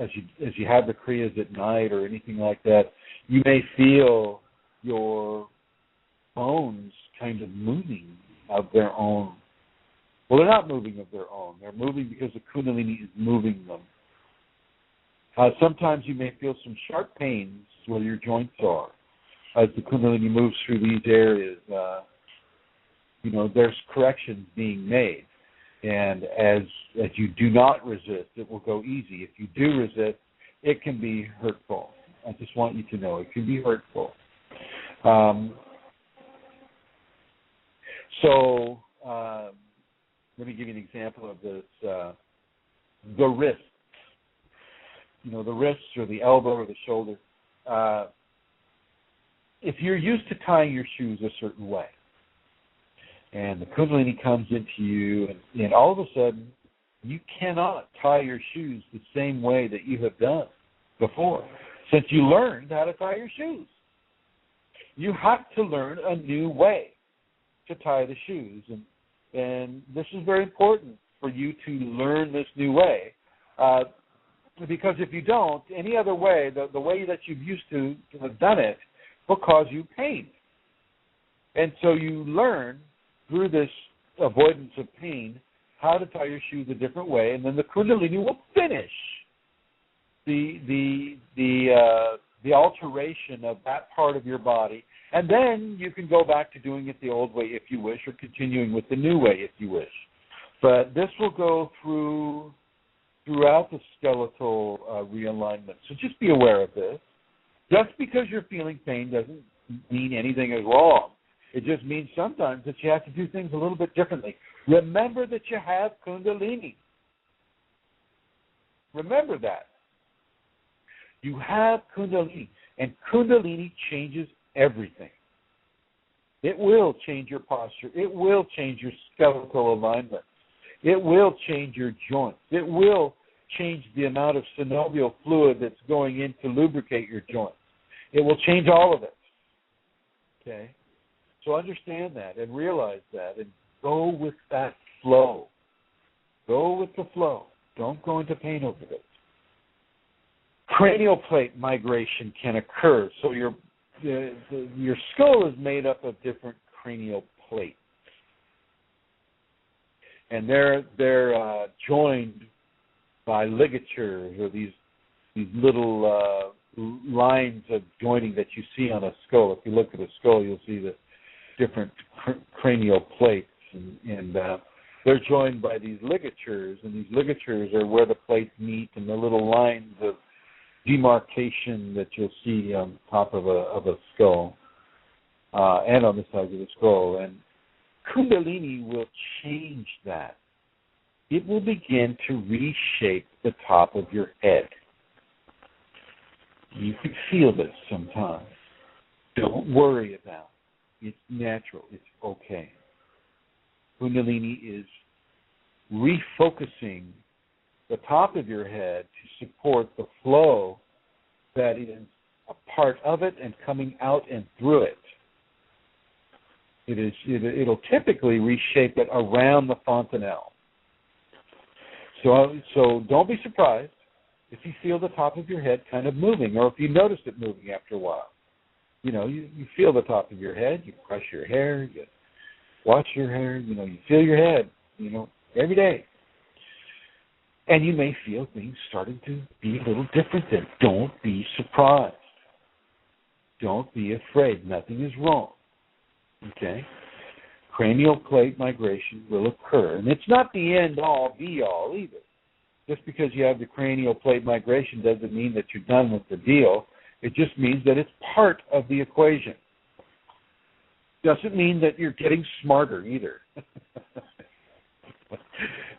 as you have the kriyas at night or anything like that, you may feel your bones kind of moving of their own. Well, they're not moving of their own. They're moving because the Kundalini is moving them. Sometimes you may feel some sharp pains where your joints are as the Kundalini moves through these areas. There's corrections being made. And as you do not resist, it will go easy. If you do resist, it can be hurtful. I just want you to know it can be hurtful. Let me give you an example of this. The wrists. The wrists or the elbow or the shoulder. If you're used to tying your shoes a certain way, and the Kundalini comes into you, and all of a sudden, you cannot tie your shoes the same way that you have done before, since you learned how to tie your shoes. You have to learn a new way to tie the shoes, and this is very important for you to learn this new way, because if you don't, any other way, the way that you've used to have done it, will cause you pain. And so you learn through this avoidance of pain how to tie your shoes a different way, and then the Kundalini will finish the alteration of that part of your body, and then you can go back to doing it the old way if you wish, or continuing with the new way if you wish. But this will go throughout the skeletal realignment. So just be aware of this. Just because you're feeling pain doesn't mean anything is wrong. It just means sometimes that you have to do things a little bit differently. Remember that you have Kundalini. Remember that. You have Kundalini, and Kundalini changes everything. It will change your posture. It will change your skeletal alignment. It will change your joints. It will change the amount of synovial fluid that's going in to lubricate your joints. It will change all of it. Okay? So understand that and realize that and go with that flow. Go with the flow. Don't go into pain over it. Cranial plate migration can occur. So your skull is made up of different cranial plates. And they're joined by ligatures, or these little lines of joining that you see on a skull. If you look at a skull, you'll see the different cranial plates, and they're joined by these ligatures, and these ligatures are where the plates meet, and the little lines of demarcation that you'll see on top of a skull and on the sides of the skull. And Kundalini will change that. It will begin to reshape the top of your head. You can feel this sometimes. Don't worry about it. It's natural. It's okay. Kundalini is refocusing the top of your head to support the flow that is a part of it and coming out and through it. It'll typically reshape it around the fontanelle. So don't be surprised if you feel the top of your head kind of moving, or if you notice it moving after a while. You feel the top of your head, you brush your hair, you wash your hair, you feel your head, every day. And you may feel things starting to be a little different then. Don't be surprised. Don't be afraid. Nothing is wrong. Okay? Cranial plate migration will occur. And it's not the end-all, be-all either. Just because you have the cranial plate migration doesn't mean that you're done with the deal. It just means that it's part of the equation. Doesn't mean that you're getting smarter either.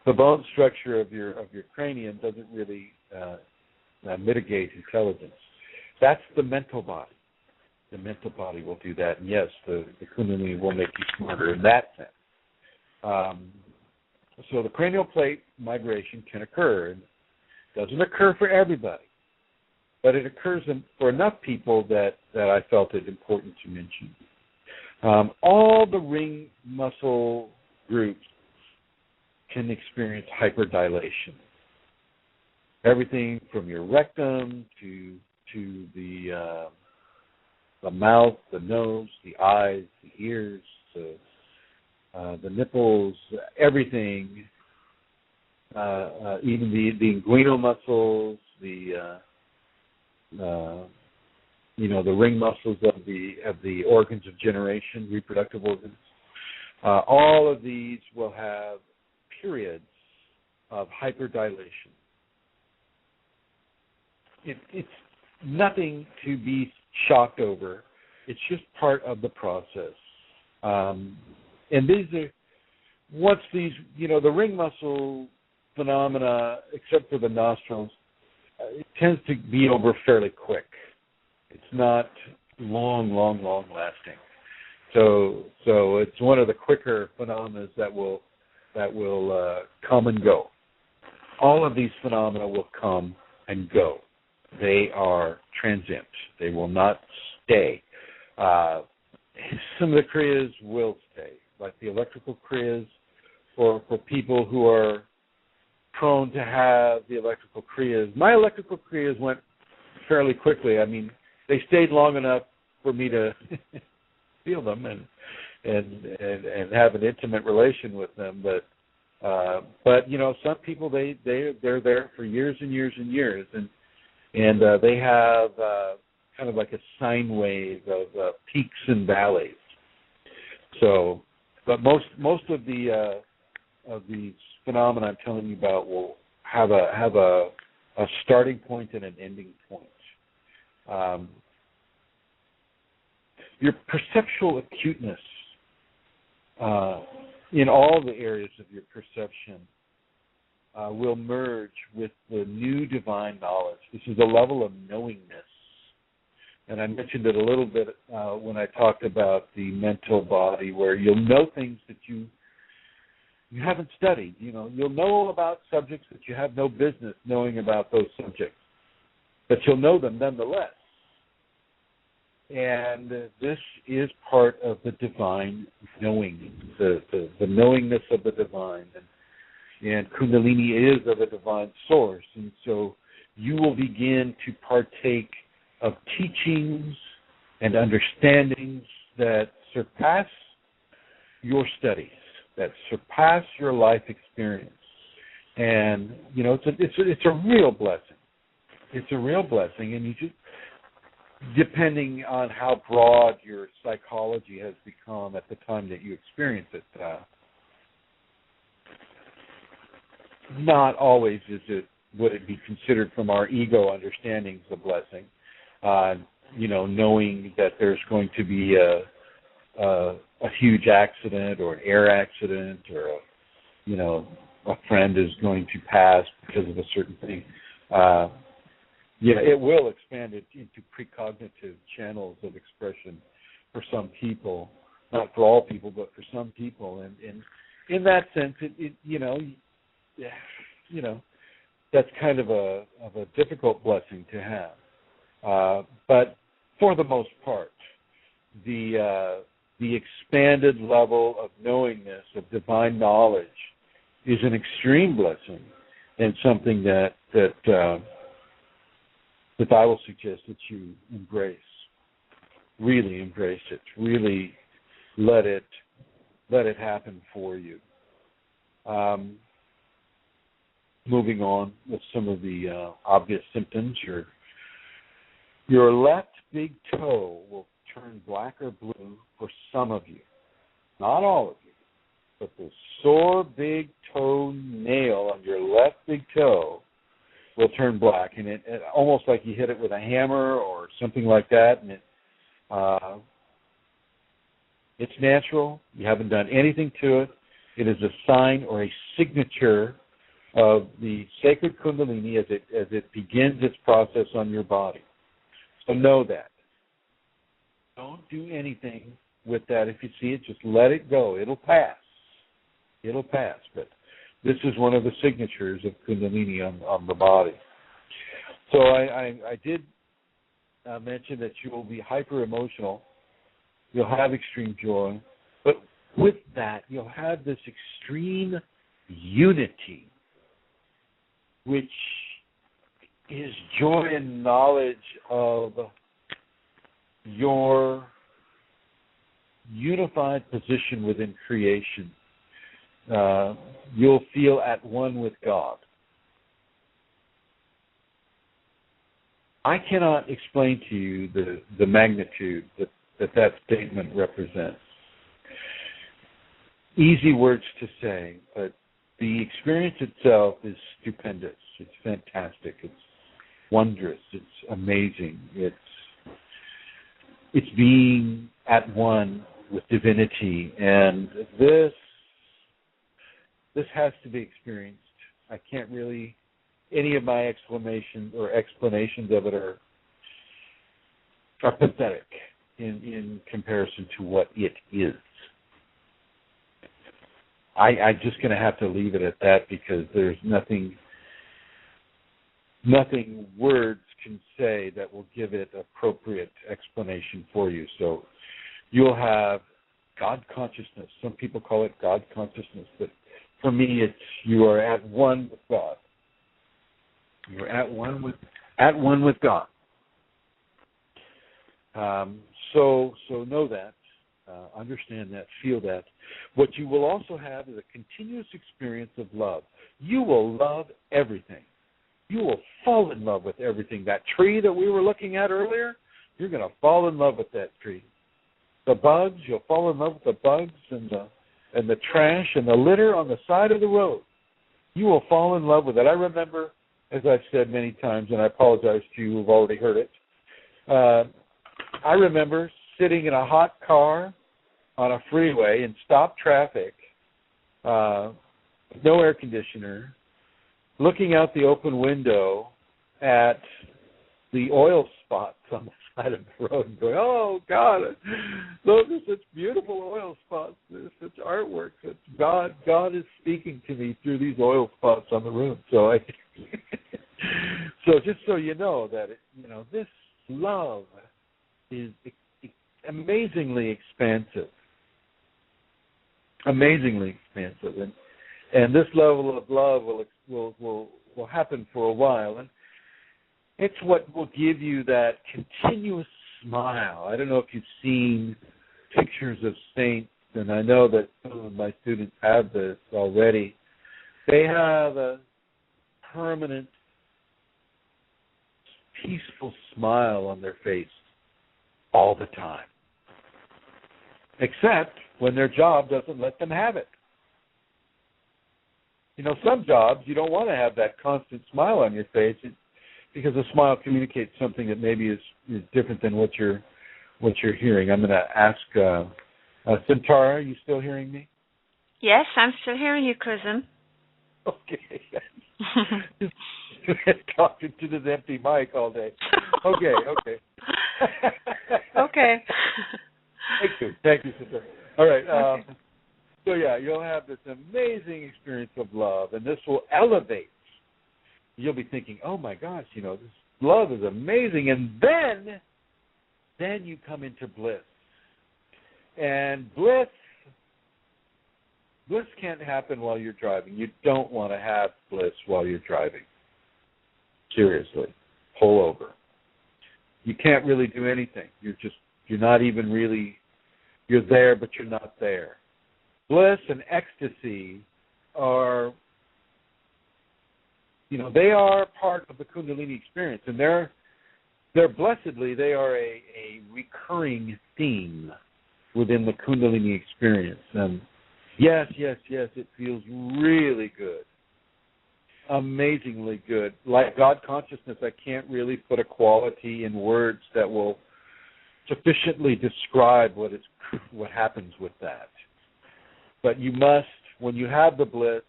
The bone structure of your cranium doesn't really mitigate intelligence. That's the mental body. The mental body will do that, and yes, the Kundalini will make you smarter in that sense. So the cranial plate migration can occur. It doesn't occur for everybody, but it occurs for enough people that I felt it important to mention. All the ring muscle groups can experience hyperdilation. Everything from your rectum to the mouth, the nose, the eyes, the ears, the nipples, everything, even the inguinal muscles, the ring muscles of the organs of generation, reproductive organs. All of these will have periods of hyperdilation. It's nothing to be shocked over. It's just part of the process. And these are, once these, the ring muscle phenomena, except for the nostrils, it tends to be over fairly quick. It's not long lasting. So it's one of the quicker phenomena that will come and go. All of these phenomena will come and go. They are transient. They will not stay. Some of the kriyas will stay, like the electrical kriyas, for people who are prone to have the electrical kriyas. My electrical kriyas went fairly quickly. I mean, they stayed long enough for me to feel them and have an intimate relation with them. But some people they're there for years and years and years, and they have kind of like a sine wave of peaks and valleys. So, but most of the phenomena I'm telling you about will have a starting point and an ending point. Your perceptual acuteness in all the areas of your perception will merge with the new divine knowledge. This is a level of knowingness. And I mentioned it a little bit when I talked about the mental body, where you'll know things that you haven't studied. You'll know about subjects that you have no business knowing about those subjects, but you'll know them nonetheless. And this is part of the divine knowing, the knowingness of the divine. And Kundalini is of a divine source. And so you will begin to partake of teachings and understandings that surpass your studies, that surpass your life experience. And, it's a real blessing. It's a real blessing. And you just, depending on how broad your psychology has become at the time that you experience it, not always would it be considered from our ego understandings a blessing. Knowing that there's going to be a huge accident or an air accident, or a friend is going to pass because of a certain thing. It will expand it into precognitive channels of expression for some people, not for all people, but for some people. And in that sense, that's kind of a difficult blessing to have. But for the most part, the expanded level of knowingness, of divine knowledge, is an extreme blessing, and something that I will suggest that you embrace. Really embrace it. Really let it moving on with some of the obvious symptoms. Your left big toe will turn black or blue for some of you. Not all of you, but the sore big toe nail on your left big toe will turn black, and it almost like you hit it with a hammer or something like that, and it's natural. You haven't done anything to it. It is a sign or a signature of the sacred Kundalini as it begins its process on your body. So know that. Don't do anything with that. If you see it, just let it go. It'll pass. It'll pass. But this is one of the signatures of Kundalini on the body. So I did mention that you will be hyper emotional. You'll have extreme joy. But with that, you'll have this extreme unity, which is joy and knowledge of your unified position within creation. You'll feel at one with God. I cannot explain to you the magnitude that statement represents. Easy words to say, but the experience itself is stupendous. It's fantastic. It's wondrous. It's amazing. It's being at one with divinity, and this has to be experienced. I can't really. Any of my explanations of it are pathetic in comparison to what it is. I'm just going to have to leave it at that because there's nothing words can say that will give it appropriate explanation for you. So you'll have God consciousness. Some people call it God consciousness, but for me, it's you are at one with God. You're at one with God. So know that, understand that, feel that. What you will also have is a continuous experience of love. You will love everything. You will fall in love with everything. That tree that we were looking at earlier, you're going to fall in love with that tree. The bugs, you'll fall in love with the bugs and the trash and the litter on the side of the road. You will fall in love with it. I remember, as I've said many times, and I apologize to you who've already heard it, I remember sitting in a hot car on a freeway in stopped traffic, no air conditioner, looking out the open window at the oil spots on the side of the road and going, oh, God, those are such beautiful oil spots. There's such artwork. It's God is speaking to me through these oil spots on the road. So so just so you know that, this love is amazingly expansive. Amazingly expansive. And this level of love will happen for a while. And it's what will give you that continuous smile. I don't know if you've seen pictures of saints, and I know that some of my students have this already. They have a permanent, peaceful smile on their face all the time. Except when their job doesn't let them have it. Some jobs, you don't want to have that constant smile on your face because a smile communicates something that maybe is different than what you're hearing. I'm going to ask Centaura, are you still hearing me? Yes, I'm still hearing you, Chrism. Okay. Talking to this empty mic all day. Okay. Okay. Thank you, Centaura. All right. Okay. So, you'll have this amazing experience of love, and this will elevate. You'll be thinking, oh, my gosh, this love is amazing. And then you come into bliss. And bliss can't happen while you're driving. You don't want to have bliss while you're driving. Seriously. Pull over. You can't really do anything. You're not even really, you're there, but you're not there. Bliss and ecstasy are they are part of the Kundalini experience, and they're blessedly, they are a recurring theme within the Kundalini experience. And yes, it feels really good. Amazingly good. Like God consciousness, I can't really put a quality in words that will sufficiently describe what happens with that. But you must, when you have the bliss,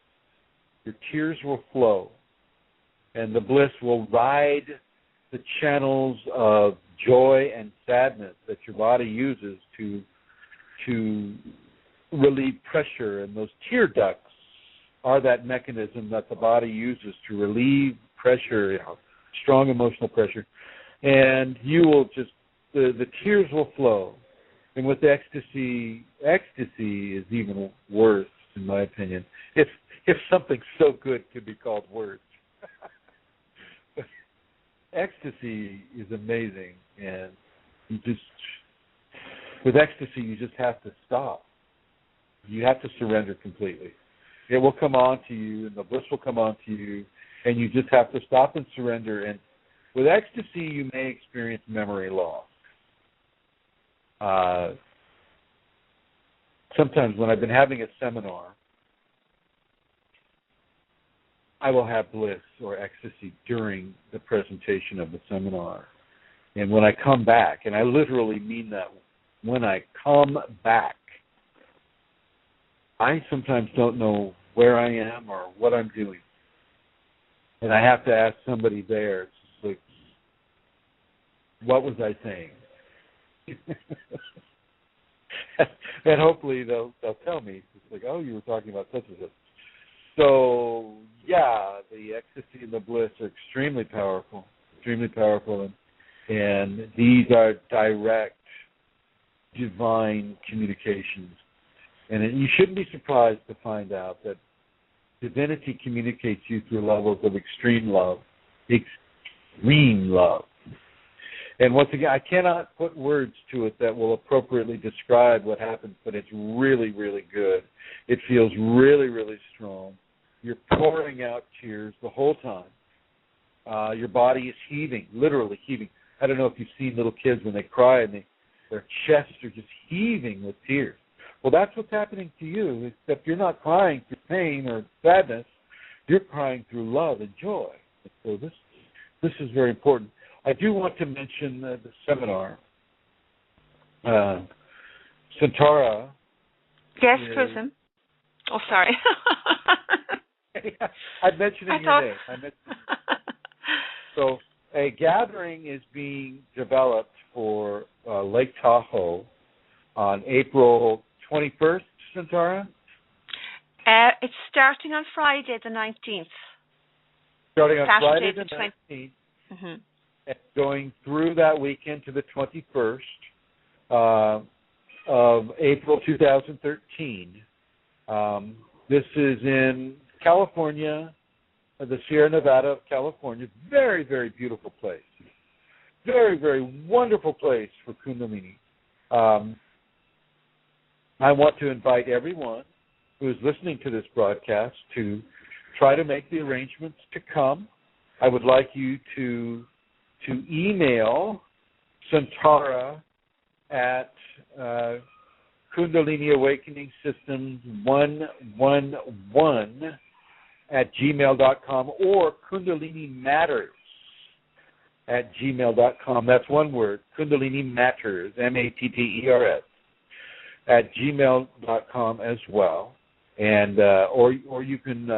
your tears will flow, and the bliss will ride the channels of joy and sadness that your body uses to relieve pressure, and those tear ducts are that mechanism that the body uses to relieve pressure, strong emotional pressure, and you will just, the tears will flow. And with ecstasy is even worse, in my opinion. If something so good could be called worse. Ecstasy is amazing, and with ecstasy, you just have to stop. You have to surrender completely. It will come on to you, and the bliss will come on to you, and you just have to stop and surrender. And with ecstasy, you may experience memory loss. Sometimes when I've been having a seminar, I will have bliss or ecstasy during the presentation of the seminar. And when I come back, and I literally mean that, when I come back, I sometimes don't know where I am or what I'm doing. And I have to ask somebody there, it's just like, what was I saying? And hopefully they'll tell me. It's like, oh, you were talking about such and such. So, yeah, the ecstasy and the bliss are extremely powerful, and these are direct, divine communications. And you shouldn't be surprised to find out that divinity communicates you through levels of extreme love. And once again, I cannot put words to it that will appropriately describe what happens, but it's really, really good. It feels really, really strong. You're pouring out tears the whole time. Your body is heaving, literally heaving. I don't know if you've seen little kids when they cry and their chests are just heaving with tears. Well, that's what's happening to you, except you're not crying through pain or sadness. You're crying through love and joy. So this is very important. I do want to mention the seminar. Santara. Yes, Chrism. Oh, sorry. I'm mentioning your name. So a gathering is being developed for Lake Tahoe on April 21st, Santara? It's starting on Friday the 19th. Starting on Saturday Friday the 19th. Mm-hmm. And going through that weekend to the 21st of April 2013. This is in California, the Sierra Nevada of California. Very, very beautiful place. Very, very wonderful place for Kundalini. I want to invite everyone who is listening to this broadcast to try to make the arrangements to come. I would like you to email Santara at Kundalini Awakening Systems 111 at gmail.com or Kundalini Matters at gmail.com. That's one word, Kundalini Matters, Matters, at gmail.com as well. And or you can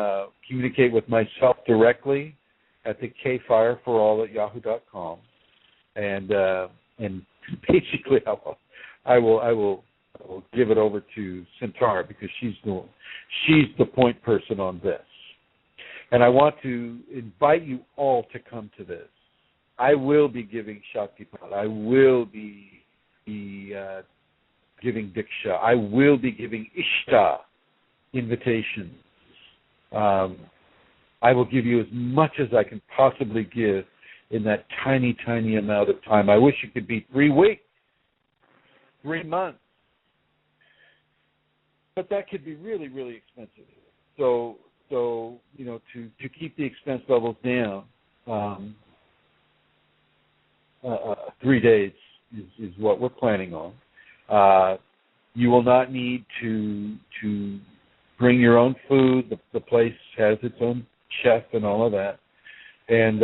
communicate with myself directly at the kfireforall@yahoo.com, and basically I will give it over to Santara because she's the point person on this. And I want to invite you all to come to this. I will be giving Shaktipat. I will be giving Diksha. I will be giving Ishta invitations. I will give you as much as I can possibly give in that tiny, tiny amount of time. I wish it could be 3 weeks, 3 months. But that could be really, really expensive. So So, to keep the expense levels down, 3 days is what we're planning on. You will not need to bring your own food. The place has its own chef and all of that. And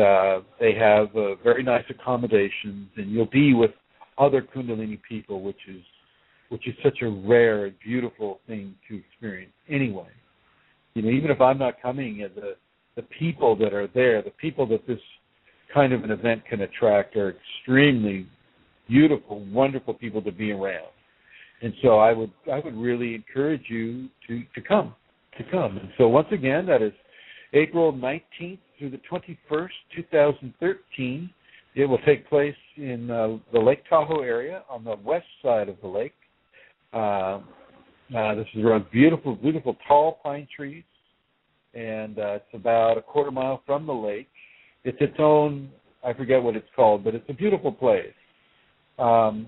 they have very nice accommodations, and you'll be with other Kundalini people, which is such a rare and beautiful thing to experience anyway. Even if I'm not coming, the people that are there, the people that this kind of an event can attract are extremely beautiful, wonderful people to be around. And so I would really encourage you to come. And so once again, that is April 19th through the 21st, 2013. It will take place in the Lake Tahoe area on the west side of the lake. This is around beautiful, beautiful tall pine trees, and it's about a quarter mile from the lake. It's its own, I forget what it's called, but it's a beautiful place. Aaron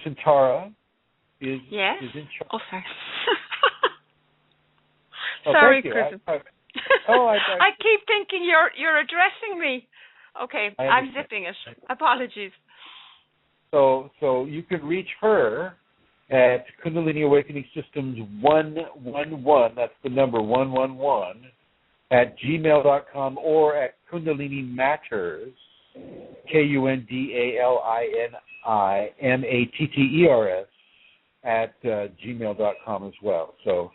Santara is in charge. Oh, sorry. Oh, sorry, thank you. Chrism. I keep thinking you're addressing me. Okay, I'm zipping it. Apologies. So you can reach her at Kundalini Awakening Systems 111. That's the number 111 at gmail.com, or at Kundalini Matters, KundaliniMatters at gmail.com as well. So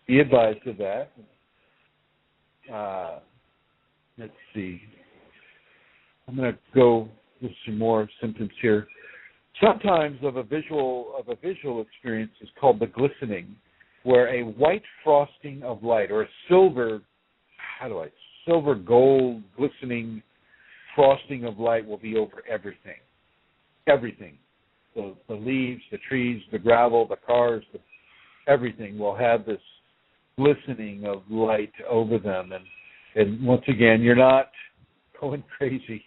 be advised of that. Let's see. I'm going to go with some more symptoms here. Sometimes of a visual experience is called the glistening, where a white frosting of light, or a silver gold glistening frosting of light will be over everything. Everything. The leaves, the trees, the gravel, the cars, everything will have this glistening of light over them. And once again, you're not going crazy.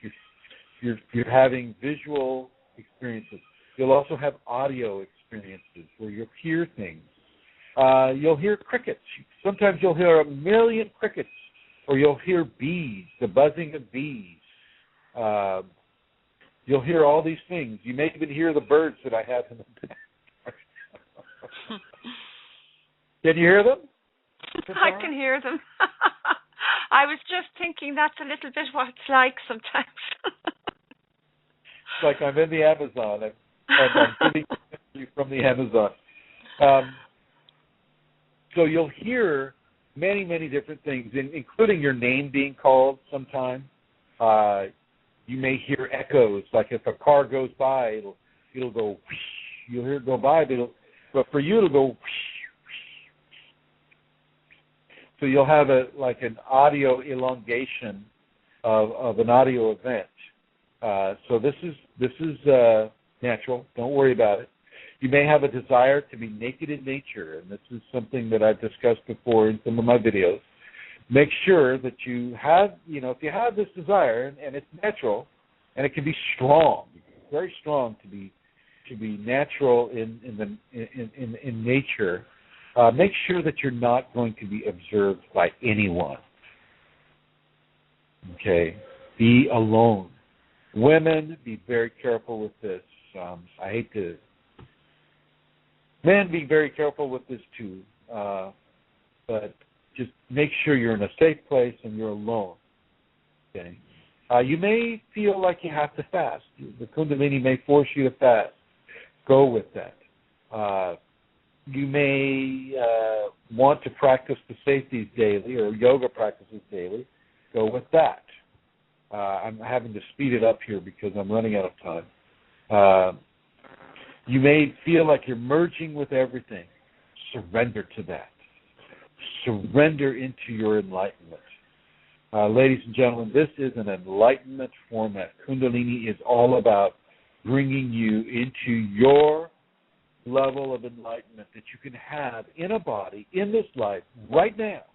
You're having visual experiences. You'll also have audio experiences where you'll hear things. You'll hear crickets. Sometimes you'll hear a million crickets, or you'll hear bees, the buzzing of bees. You'll hear all these things. You may even hear the birds that I have in the back. Can you hear them? I can hear them. I was just thinking that's a little bit what it's like sometimes. It's like I'm in the Amazon. I'm sitting from the Amazon. So you'll hear many, many different things, including your name being called sometime. You may hear echoes, like if a car goes by, it'll go whoosh. You'll hear it go by, but for you it'll go whoosh. So you'll have an audio elongation of an audio event. So this is natural. Don't worry about it. You may have a desire to be naked in nature, and this is something that I've discussed before in some of my videos. Make sure that you have, if you have this desire, and it's natural, and it can be strong, very strong to be natural in nature. Make sure that you're not going to be observed by anyone. Okay, be alone. Women, be very careful with this. Men, be very careful with this too. But just make sure you're in a safe place and you're alone. Okay. You may feel like you have to fast. The Kundalini may force you to fast. Go with that. You may want to practice the safeties daily or yoga practices daily. Go with that. I'm having to speed it up here because I'm running out of time. You may feel like you're merging with everything. Surrender to that. Surrender into your enlightenment. Ladies and gentlemen, this is an enlightenment format. Kundalini is all about bringing you into your level of enlightenment that you can have in a body, in this life, right now.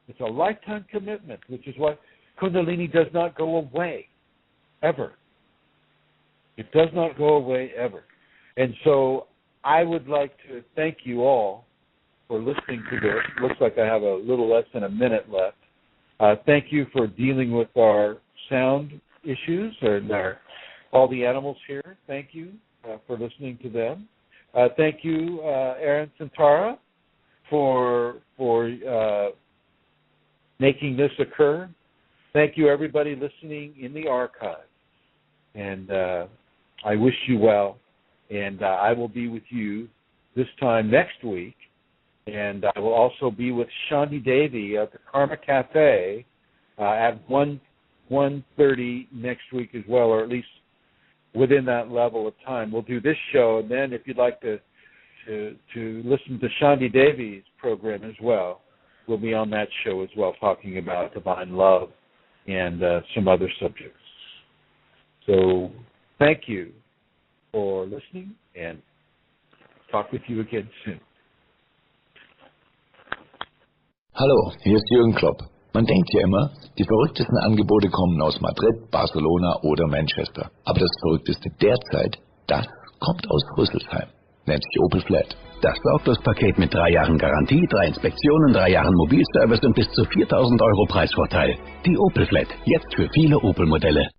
It's a lifetime commitment, which is why Kundalini does not go away, ever. It does not go away, ever. And so I would like to thank you all for listening to this. Looks like I have a little less than a minute left. Thank you for dealing with our sound issues and all the animals here. Thank you for listening to them. Thank you, Aaron and Tara, for making this occur. Thank you, everybody listening in the archive. And I wish you well. And I will be with you this time next week. And I will also be with Shandi Devi at the Karma Cafe at 1:30 next week as well, or at least within that level of time. We'll do this show, and then if you'd like to listen to Shandi Devi's program as well, we'll be on that show as well, talking about divine love and some other subjects. So thank you for listening, and talk with you again soon. Hallo, hier ist Jürgen Klopp. Man denkt ja immer, die verrücktesten Angebote kommen aus Madrid, Barcelona oder Manchester. Aber das verrückteste derzeit, das kommt aus Rüsselsheim. Nennt sich Opel Flat. Das Sorglospaket mit 3 Jahren Garantie, 3 Inspektionen, 3 Jahren Mobilservice und bis zu 4.000 € Preisvorteil. Die Opel Flat, jetzt für viele Opel-Modelle.